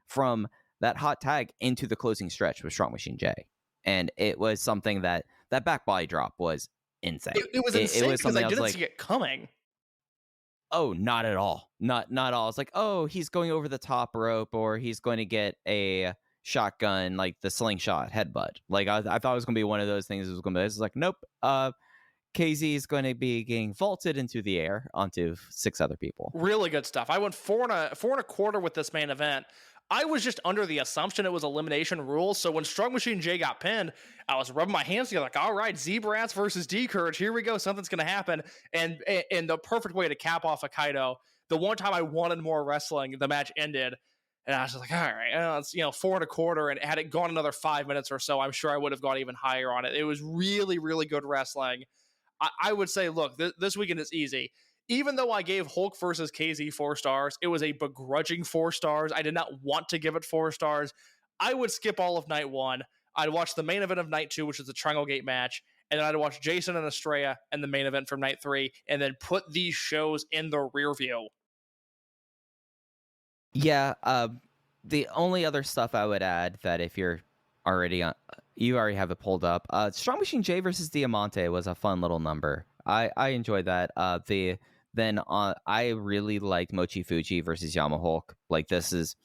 from that hot tag into the closing stretch with Strong Machine J. And it was something that back body drop was insane. It was insane, because I didn't see it coming. Oh, not at all. Not at all. It's like, oh, he's going over the top rope, or he's going to get a shotgun, like the slingshot headbutt. Like I thought it was going to be one of those things. It's like, nope. Kzy is going to be getting vaulted into the air onto 6 other people. Really good stuff. I went 4 and a quarter with this main event. I was just under the assumption it was elimination rules, so when Strong Machine J got pinned, I was rubbing my hands together like, all right, Z-Brats versus D-Courage, here we go, something's going to happen. And the perfect way to cap off Hokkaido, the one time I wanted more wrestling, the match ended, and I was just like, all right, it's 4 and a quarter, and had it gone another 5 minutes or so, I'm sure I would have gone even higher on it. It was really, really good wrestling. I would say, look, this weekend is easy. Even though I gave Hulk versus Kzy 4 stars, it was a begrudging 4 stars. I did not want to give it 4 stars. I would skip all of night 1. I'd watch the main event of night 2, which is the Dragongate match, and then I'd watch Jason and Estrella and the main event from night 3, and then put these shows in the rear view. Yeah, the only other stuff I would add, that if you're already You already have it pulled up. Strong Machine J versus Diamante was a fun little number. I enjoyed that. I really liked Mochi Fuji versus Yama Hulk. Like, this is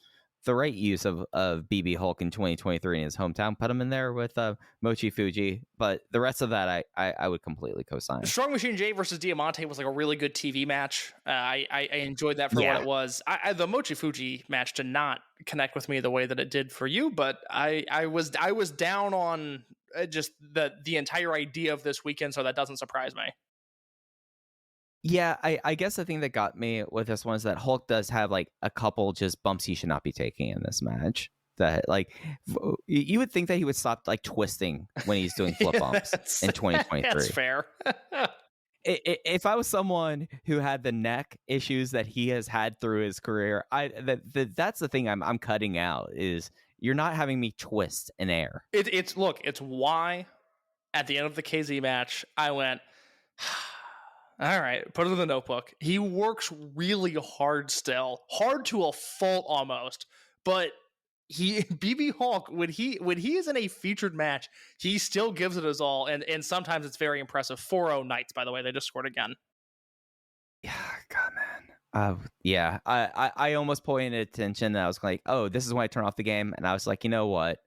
the right use of BB Hulk in 2023 in his hometown. Put him in there with Mochi Fuji, but the rest of that I would completely co-sign. Strong Machine J versus Diamante was like a really good TV match. I enjoyed that for what it was. The Mochi Fuji match did not connect with me the way that it did for you, but I was down on just the entire idea of this weekend, so that doesn't surprise me. Yeah, I guess the thing that got me with this one is that Hulk does have like a couple just bumps he should not be taking in this match. That, like, you would think that he would stop like twisting when he's doing flip bumps in 2023. That's fair. If I was someone who had the neck issues that he has had through his career, that's the thing I'm cutting out, is you're not having me twist in air. It's why at the end of the KZ match I went, all right, put it in the notebook. He works really hard still. Hard to a fault almost. But BB Hulk, when he is in a featured match, he still gives it his all, and sometimes it's very impressive. 4-0 Knights, by the way, they just scored again. Yeah, God, man. Yeah, I almost pointed attention that I was like, oh, this is when I turn off the game, and I was like, you know what?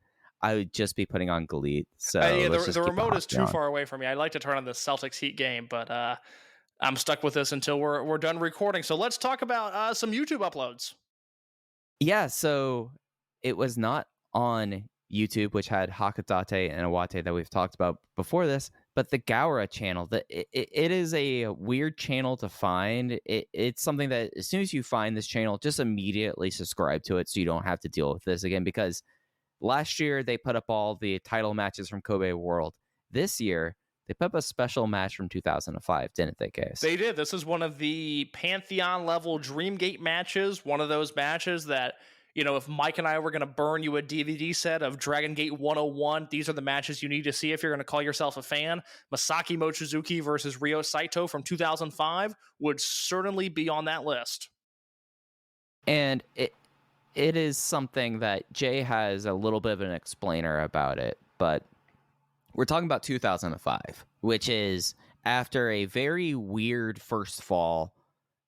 I would just be putting on Galit. So the remote is too far away from me. I'd like to turn on the Celtics Heat game, but I'm stuck with this until we're done recording. So let's talk about some YouTube uploads. Yeah, so it was not on YouTube, which had Hakadate and Awate that we've talked about before this, but the Gaura channel. It is a weird channel to find. It's something that as soon as you find this channel, just immediately subscribe to it so you don't have to deal with this again, because last year they put up all the title matches from Kobe World. This year, they put up a special match from 2005, didn't they, Case? They did. This is one of the Pantheon-level Dreamgate matches, one of those matches that, you know, if Mike and I were going to burn you a DVD set of Dragongate 101, these are the matches you need to see if you're going to call yourself a fan. Masaki Mochizuki versus Ryo Saito from 2005 would certainly be on that list. And it is something that Jay has a little bit of an explainer about it, but we're talking about 2005, which is after a very weird first fall.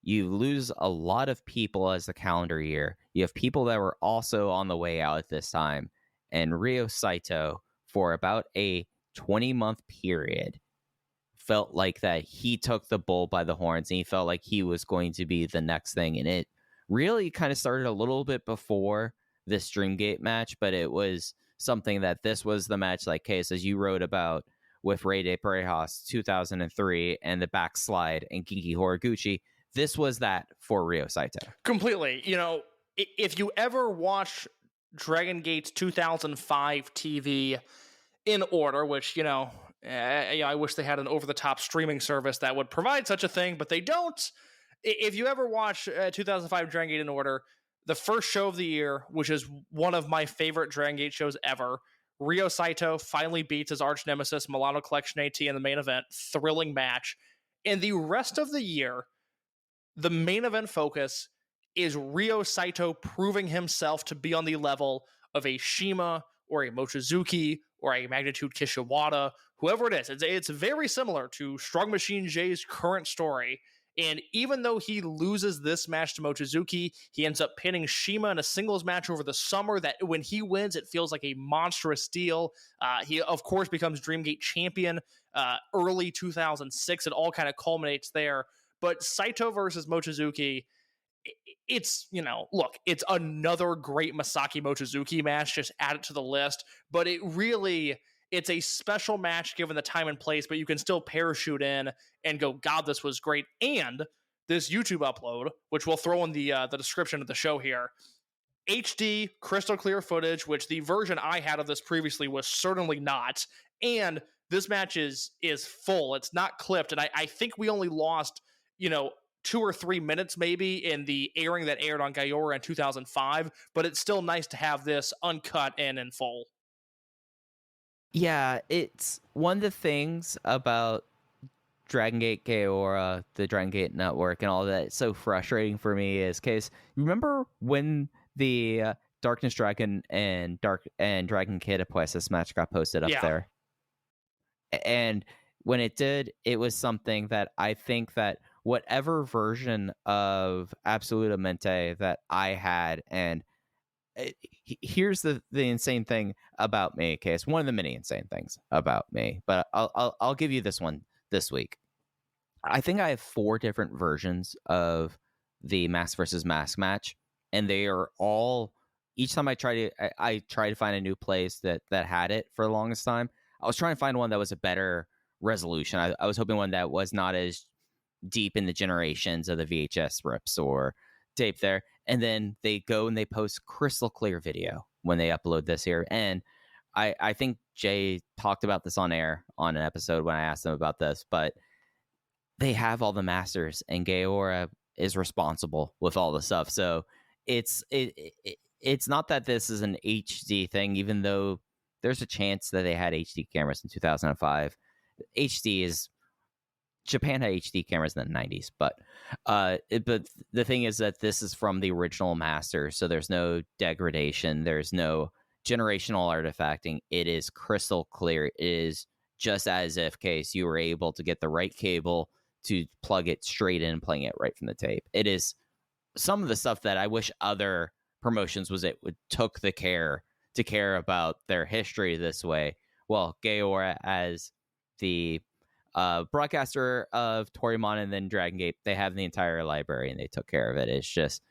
You lose a lot of people as the calendar year. You have people that were also on the way out at this time. And Ryo Saito, for about a 20-month period, felt like that he took the bull by the horns and he felt like he was going to be the next thing. And it really kind of started a little bit before this Dreamgate match, but it was something that this was the match, like Case, as you wrote about with Rey de Parejas 2003 and the backslide and Genki Horiguchi. This was that for Ryo Saito. Completely. You know, if you ever watch Dragon Gate's 2005 TV in order, which, you know, I wish they had an over-the-top streaming service that would provide such a thing, but they don't. If you ever watch 2005 Dragon Gate in order, the first show of the year, which is one of my favorite Dragon Gate shows ever, Ryo Saito finally beats his arch nemesis Milano Collection AT in the main event. Thrilling match. And the rest of the year, the main event focus is Ryo Saito proving himself to be on the level of a Shima or a Mochizuki or a Magnitude Kishiwada, whoever it is. It's very similar to Strong Machine J's current story. And even though he loses this match to Mochizuki, he ends up pinning Shima in a singles match over the summer that when he wins, it feels like a monstrous deal. He, of course, becomes Dreamgate champion early 2006. It all kind of culminates there. But Saito versus Mochizuki, it's, you know, look, it's another great Masaki Mochizuki match. Just add it to the list. But it's a special match given the time and place, but you can still parachute in and go, God, this was great. And this YouTube upload, which we'll throw in the description of the show here, HD crystal clear footage, which the version I had of this previously was certainly not. And this match is full. It's not clipped. And I think we only lost, 2 or 3 minutes maybe in the airing that aired on Gaiora in 2005, but it's still nice to have this uncut and in full. Yeah, it's one of the things about Dragongate Gaiora, the Dragongate network and all that. It's so frustrating for me is, Case, remember when the Darkness Dragon and Dragon Kid Apuestas match got posted up there. And when it did, it was something that I think that whatever version of Absoluta Mente that I had, and here's the insane thing about me, okay? It's one of the many insane things about me, but I'll give you this one this week. I think I have 4 different versions of the Mask versus Mask match, and they are all, each time I try to find a new place that had it for the longest time. I was trying to find one that was a better resolution. I was hoping one that was not as deep in the generations of the VHS rips or tape there. And then they go and they post crystal clear video when they upload this here. And I think Jay talked about this on air on an episode when I asked them about this, but they have all the masters and Gaora is responsible with all the stuff. So it's not that this is an HD thing, even though there's a chance that they had HD cameras in 2005. Japan had HD cameras in the 90s, but the thing is that this is from the original master, so there's no degradation, there's no generational artifacting. It is crystal clear. It is just as if, Case, you were able to get the right cable to plug it straight in and playing it right from the tape. It is some of the stuff that I wish other promotions took the care to care about their history this way. Well, Gaora, as the broadcaster of Torimon and then Dragongate, they have the entire library and they took care of it. It's just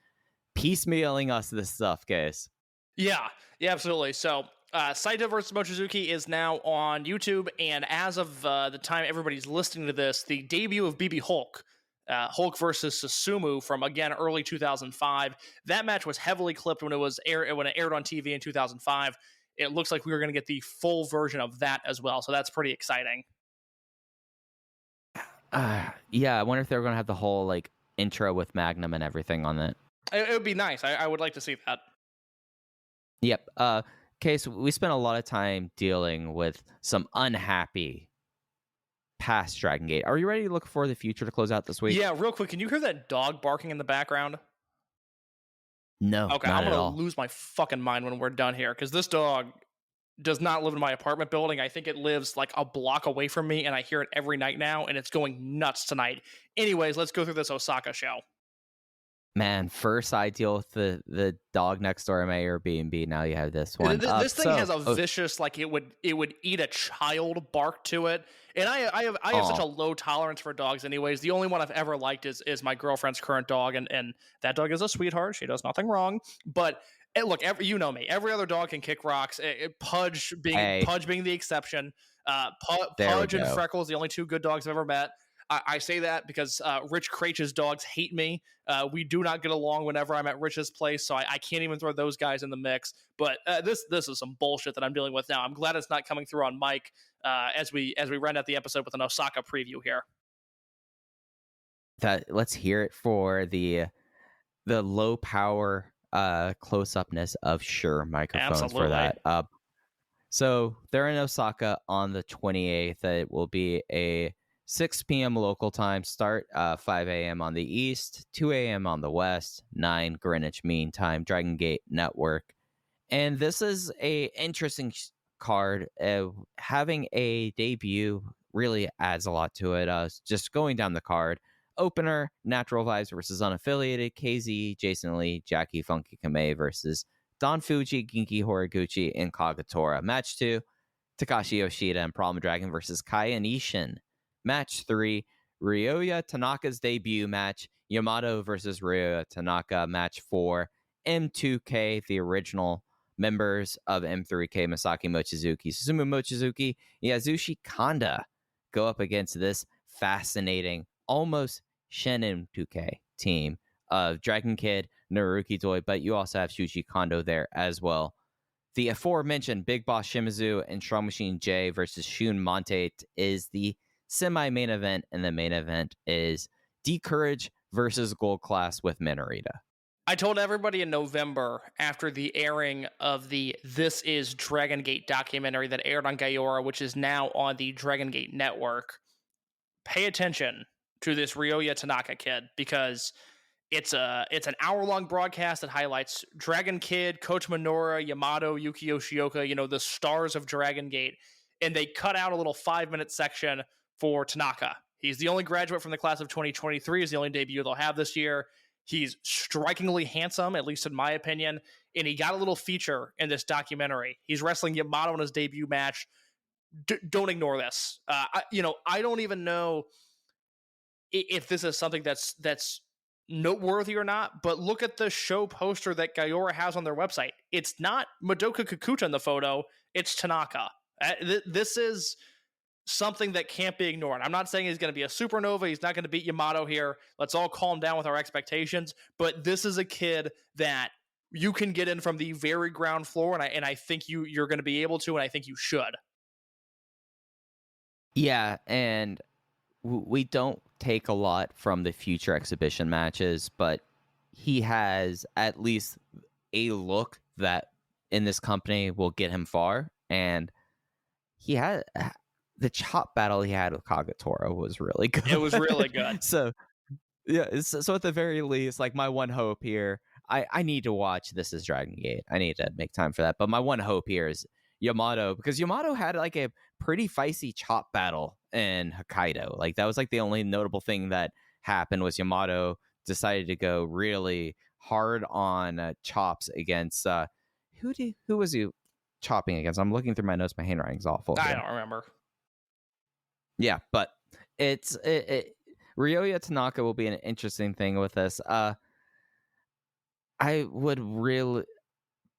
piecemealing us this stuff, guys. Yeah, absolutely. So Saito vs. Mochizuki is now on YouTube, and as of the time everybody's listening to this, the debut of BxB Hulk, Hulk versus Susumu from, again, early 2005. That match was heavily clipped when it aired on TV in 2005. It looks like we were going to get the full version of that as well, so that's pretty exciting. Yeah, I wonder if they're going to have the whole like intro with Magnum and everything on it. It would be nice. I would like to see that. Yep. Case, we spent a lot of time dealing with some unhappy past Dragongate. Are you ready to look for the future to close out this week? Yeah, real quick. Can you hear that dog barking in the background? No. Okay, I'm going to lose my fucking mind when we're done here, because this dog does not live in my apartment building. I think it lives like a block away from me, and I hear it every night now, and it's going nuts tonight. Anyways, let's go through this Osaka show. Man, first I deal with the dog next door in my Airbnb. Now you have this one. This thing has a vicious, like it would eat a child bark to it. And I have such a low tolerance for dogs anyways. The only one I've ever liked is my girlfriend's current dog, and that dog is a sweetheart. She does nothing wrong. But look, you know me. Every other dog can kick rocks. Pudge being the exception. Pudge and Freckles, the only 2 good dogs I've ever met. I say that because Rich Craitch's dogs hate me. We do not get along whenever I'm at Rich's place, so I can't even throw those guys in the mix. But this is some bullshit that I'm dealing with now. I'm glad it's not coming through on mic as we round out the episode with an Osaka preview here. Let's hear it for the low power close-upness of Shure microphones. Absolutely. For that. So they're in Osaka on the 28th. It will be a 6 p.m. local time start, 5 a.m. on the east, 2 a.m. on the west, 9 Greenwich Mean Time, Dragongate Network. And this is a interesting card. Having a debut really adds a lot to it. Just going down the card. Opener, Natural Vibes versus Unaffiliated, KZ, Jason Lee, Jackie Funky Kamei versus Don Fuji, Ginki Horiguchi, and Kagetora. Match 2, Takashi Yoshida and Problem Dragon versus Kaya Nishin. Match 3, Ryoya Tanaka's debut match, Yamato versus Ryoya Tanaka. Match 4, M2K, the original members of M3K, Masaki Mochizuki, Susumu Mochizuki, Yasushi Kanda go up against this fascinating, almost Shenen 2K team of Dragon Kid, Naruki Doi, but you also have Shuji Kondo there as well. The aforementioned Big Boss Shimizu and Strong Machine J versus Shun Monte is the semi-main event, and the main event is D-Courage versus Gold Class with Minorita. I told everybody in November, after the airing of the This Is Dragongate documentary that aired on Gaora, which is now on the Dragongate Network, pay attention to this Ryoya Tanaka kid, because It's an hour-long broadcast that highlights Dragon Kid, Coach Minoura, Yamato, Yuki Yoshioka, the stars of Dragongate, and they cut out a little 5-minute section for Tanaka. He's the only graduate from the class of 2023. He's the only debut they'll have this year. He's strikingly handsome, at least in my opinion, and he got a little feature in this documentary. He's wrestling Yamato in his debut match. Don't ignore this. I don't even know if this is something that's noteworthy or not, but look at the show poster that Gaiora has on their website. It's not Madoka Kikuta in the photo, it's Tanaka. This is something that can't be ignored. I'm not saying he's going to be a supernova. He's not going to beat Yamato here. Let's all calm down with our expectations, but this is a kid that you can get in from the very ground floor, and I think you're going to be able to, and I think you should. Yeah, and we don't take a lot from the future exhibition matches, but he has at least a look that in this company will get him far. And he had the chop battle he had with Kagetora was really good. It was really good. So at the very least, like, my one hope here, I need to watch This Is Dragongate. I need to make time for that. But my one hope here is Yamato, because Yamato had like a pretty feisty chop battle in Hokkaido. Like, that was like the only notable thing that happened was Yamato decided to go really hard on chops against who was he chopping against? I'm looking through my notes. My handwriting's awful. I don't remember. Yeah, but it's Ryoya Tanaka will be an interesting thing with this. I would really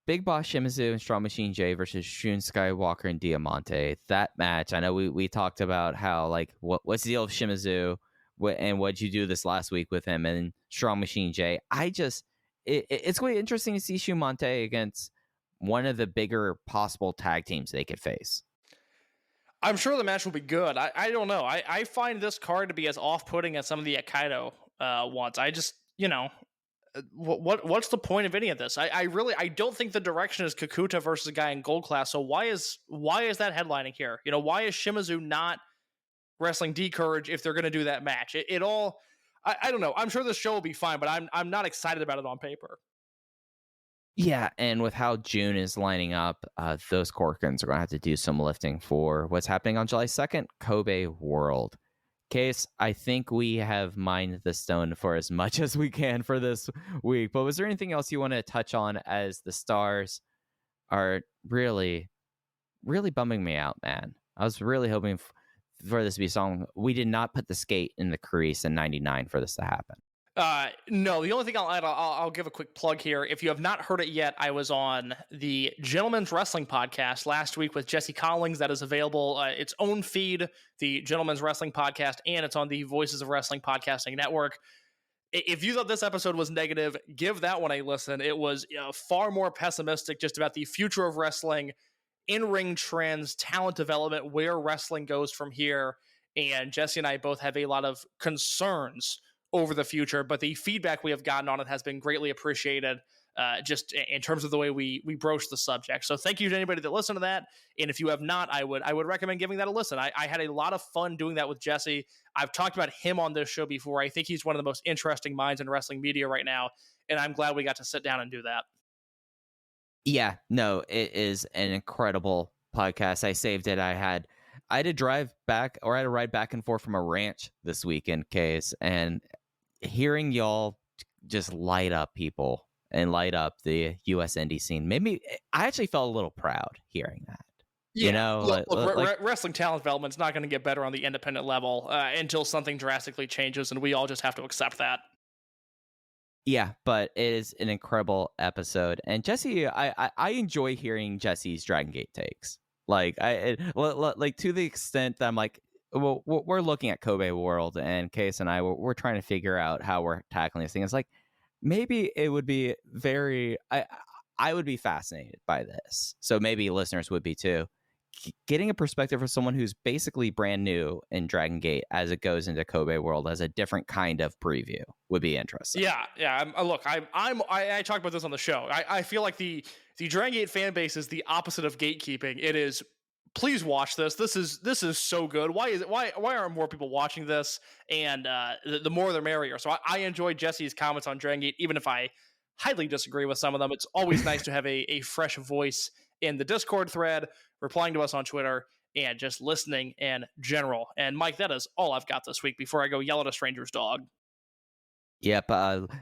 Big Boss Shimizu and Strong Machine J versus Shun Skywalker and Diamante. That match, I know we talked about how, like, what's the deal with Shimizu and what'd you do this last week with him and Strong Machine J. It's quite interesting to see Shumante against one of the bigger possible tag teams they could face. I'm sure the match will be good. I don't know. I find this card to be as off-putting as some of the Hokkaido ones. I just, what's the point of any of this? I don't think the direction is Kikuta versus a guy in gold class. So why is that headlining here? Why is Shimizu not wrestling D-Courage if they're going to do that match? It all, I don't know. I'm sure this show will be fine, but I'm not excited about it on paper. Yeah, and with how June is lining up, those Korkins are going to have to do some lifting for what's happening on July 2nd, Kobe World. Case, I think we have mined the stone for as much as we can for this week, but was there anything else you want to touch on as the stars are really, really bumming me out, man? I was really hoping for this to be a song. We did not put the skate in the crease in 99 for this to happen. No, the only thing I'll add, I'll give a quick plug here. If you have not heard it yet, I was on the Gentleman's Wrestling podcast last week with Jesse Collins. That is available, its own feed, the Gentleman's Wrestling podcast, and it's on the Voices of Wrestling podcasting network. If you thought this episode was negative, give that one a listen. It was far more pessimistic just about the future of wrestling, in-ring trends, talent development, where wrestling goes from here. And Jesse and I both have a lot of concerns over the future, but the feedback we have gotten on it has been greatly appreciated, just in terms of the way we broach the subject. So thank you to anybody that listened to that. And if you have not, I would recommend giving that a listen. I had a lot of fun doing that with Jesse. I've talked about him on this show before. I think he's one of the most interesting minds in wrestling media right now, and I'm glad we got to sit down and do that. Yeah, no, it is an incredible podcast. I saved it. I had to drive back, or I had to ride back and forth from a ranch this weekend, Case, and hearing y'all just light up people and light up the US indie scene I actually felt a little proud hearing that. Yeah, look, wrestling talent development is not going to get better on the independent level until something drastically changes, and we all just have to accept that. Yeah, but it is an incredible episode, and Jesse, I enjoy hearing Jesse's Dragon Gate takes. Like, to the extent that I'm like, well, we're looking at Kobe World, and Case and I, we're trying to figure out how we're tackling this thing. It's like, maybe it would be I would be fascinated by this. So maybe listeners would be too. Getting a perspective from someone who's basically brand new in Dragon Gate as it goes into Kobe World as a different kind of preview would be interesting. Yeah. Look, I talked about this on the show. I feel like the Dragon Gate fan base is the opposite of gatekeeping. It is please watch this. This is so good. Why aren't more people watching this? And the more the merrier. So I enjoyed Jesse's comments on Dragongate, even if I highly disagree with some of them. It's always nice to have a fresh voice in the Discord thread, replying to us on Twitter, and just listening in general. And Mike, that is all I've got this week before I go yell at a stranger's dog. Yep.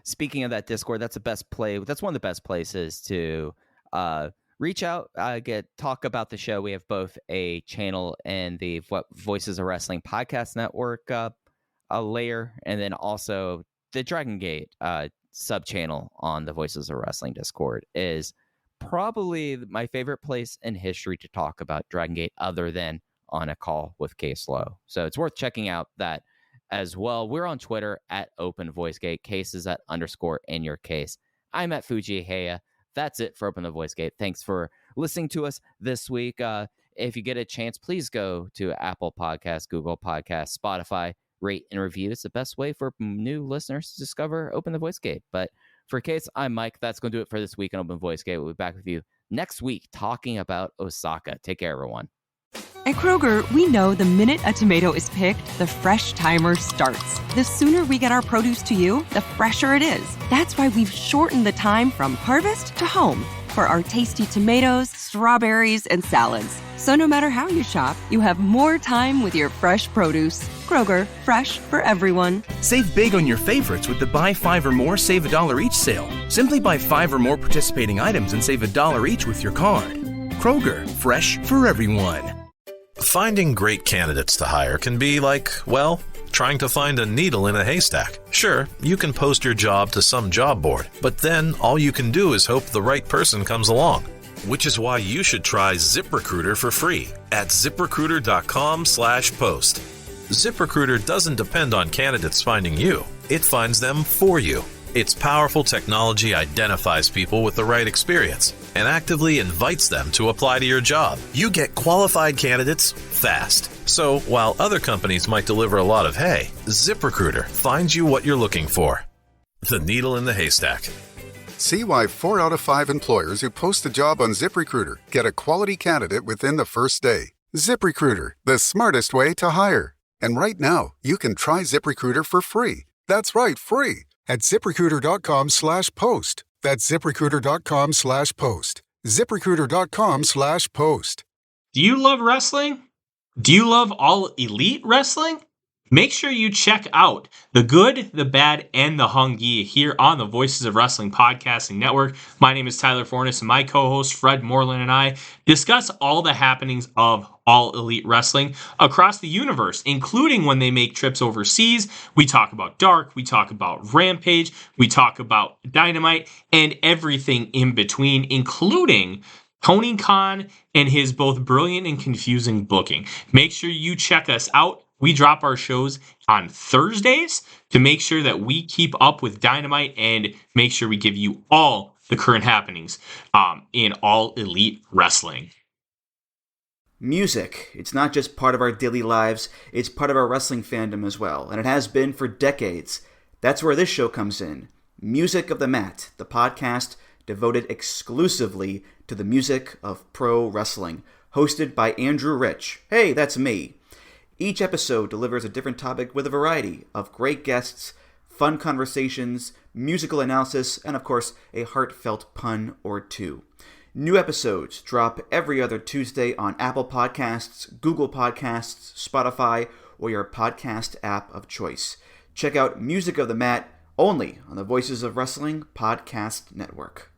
Speaking of that Discord, that's one of the best places to reach out, talk about the show. We have both a channel in the Voices of Wrestling podcast network a layer, and then also the Dragongate sub channel on the Voices of Wrestling Discord is probably my favorite place in history to talk about Dragongate, other than on a call with Case Low. So it's worth checking out that as well. We're on Twitter at Open VoiceGate. Case is at _InYourCase. I'm at Fuji Heya. That's it for Open the Voice Gate. Thanks for listening to us this week. If you get a chance, please go to Apple Podcasts, Google Podcasts, Spotify, rate and review. It's the best way for new listeners to discover Open the Voice Gate. But for Case, I'm Mike. That's going to do it for this week on Open Voice Gate. We'll be back with you next week talking about Osaka. Take care, everyone. At Kroger, we know the minute a tomato is picked, the fresh timer starts. The sooner we get our produce to you, the fresher it is. That's why we've shortened the time from harvest to home for our tasty tomatoes, strawberries, and salads. So no matter how you shop, you have more time with your fresh produce. Kroger, fresh for everyone. Save big on your favorites with the Buy 5 or More, Save $1 each sale. Simply buy 5 or more participating items and save $1 each with your card. Kroger, fresh for everyone. Finding great candidates to hire can be like, well, trying to find a needle in a haystack. Sure, you can post your job to some job board, but then all you can do is hope the right person comes along. Which is why you should try ZipRecruiter for free at ZipRecruiter.com/post. ZipRecruiter doesn't depend on candidates finding you. It finds them for you. Its powerful technology identifies people with the right experience and actively invites them to apply to your job. You get qualified candidates fast. So while other companies might deliver a lot of hay, ZipRecruiter finds you what you're looking for. The needle in the haystack. See why 4 out of 5 employers who post a job on ZipRecruiter get a quality candidate within the first day. ZipRecruiter, the smartest way to hire. And right now, you can try ZipRecruiter for free. That's right, free. At ZipRecruiter.com/post. That's ZipRecruiter.com/post. ZipRecruiter.com/post. Do you love wrestling? Do you love All Elite Wrestling? Make sure you check out the good, the bad, and the hungy here on the Voices of Wrestling Podcasting Network. My name is Tyler Fornes, and my co-host Fred Moreland and I discuss all the happenings of All Elite Wrestling across the universe, including when they make trips overseas. We talk about Dark, we talk about Rampage, we talk about Dynamite, and everything in between, including Tony Khan and his both brilliant and confusing booking. Make sure you check us out. We drop our shows on Thursdays to make sure that we keep up with Dynamite and make sure we give you all the current happenings in All Elite Wrestling. Music. It's not just part of our daily lives, it's part of our wrestling fandom as well, and it has been for decades. That's where this show comes in. Music of the Mat, the podcast devoted exclusively to the music of pro wrestling, hosted by Andrew Rich. Hey, that's me. Each episode delivers a different topic with a variety of great guests, fun conversations, musical analysis, and of course, a heartfelt pun or two. New episodes drop every other Tuesday on Apple Podcasts, Google Podcasts, Spotify, or your podcast app of choice. Check out Music of the Mat only on the Voices of Wrestling Podcast Network.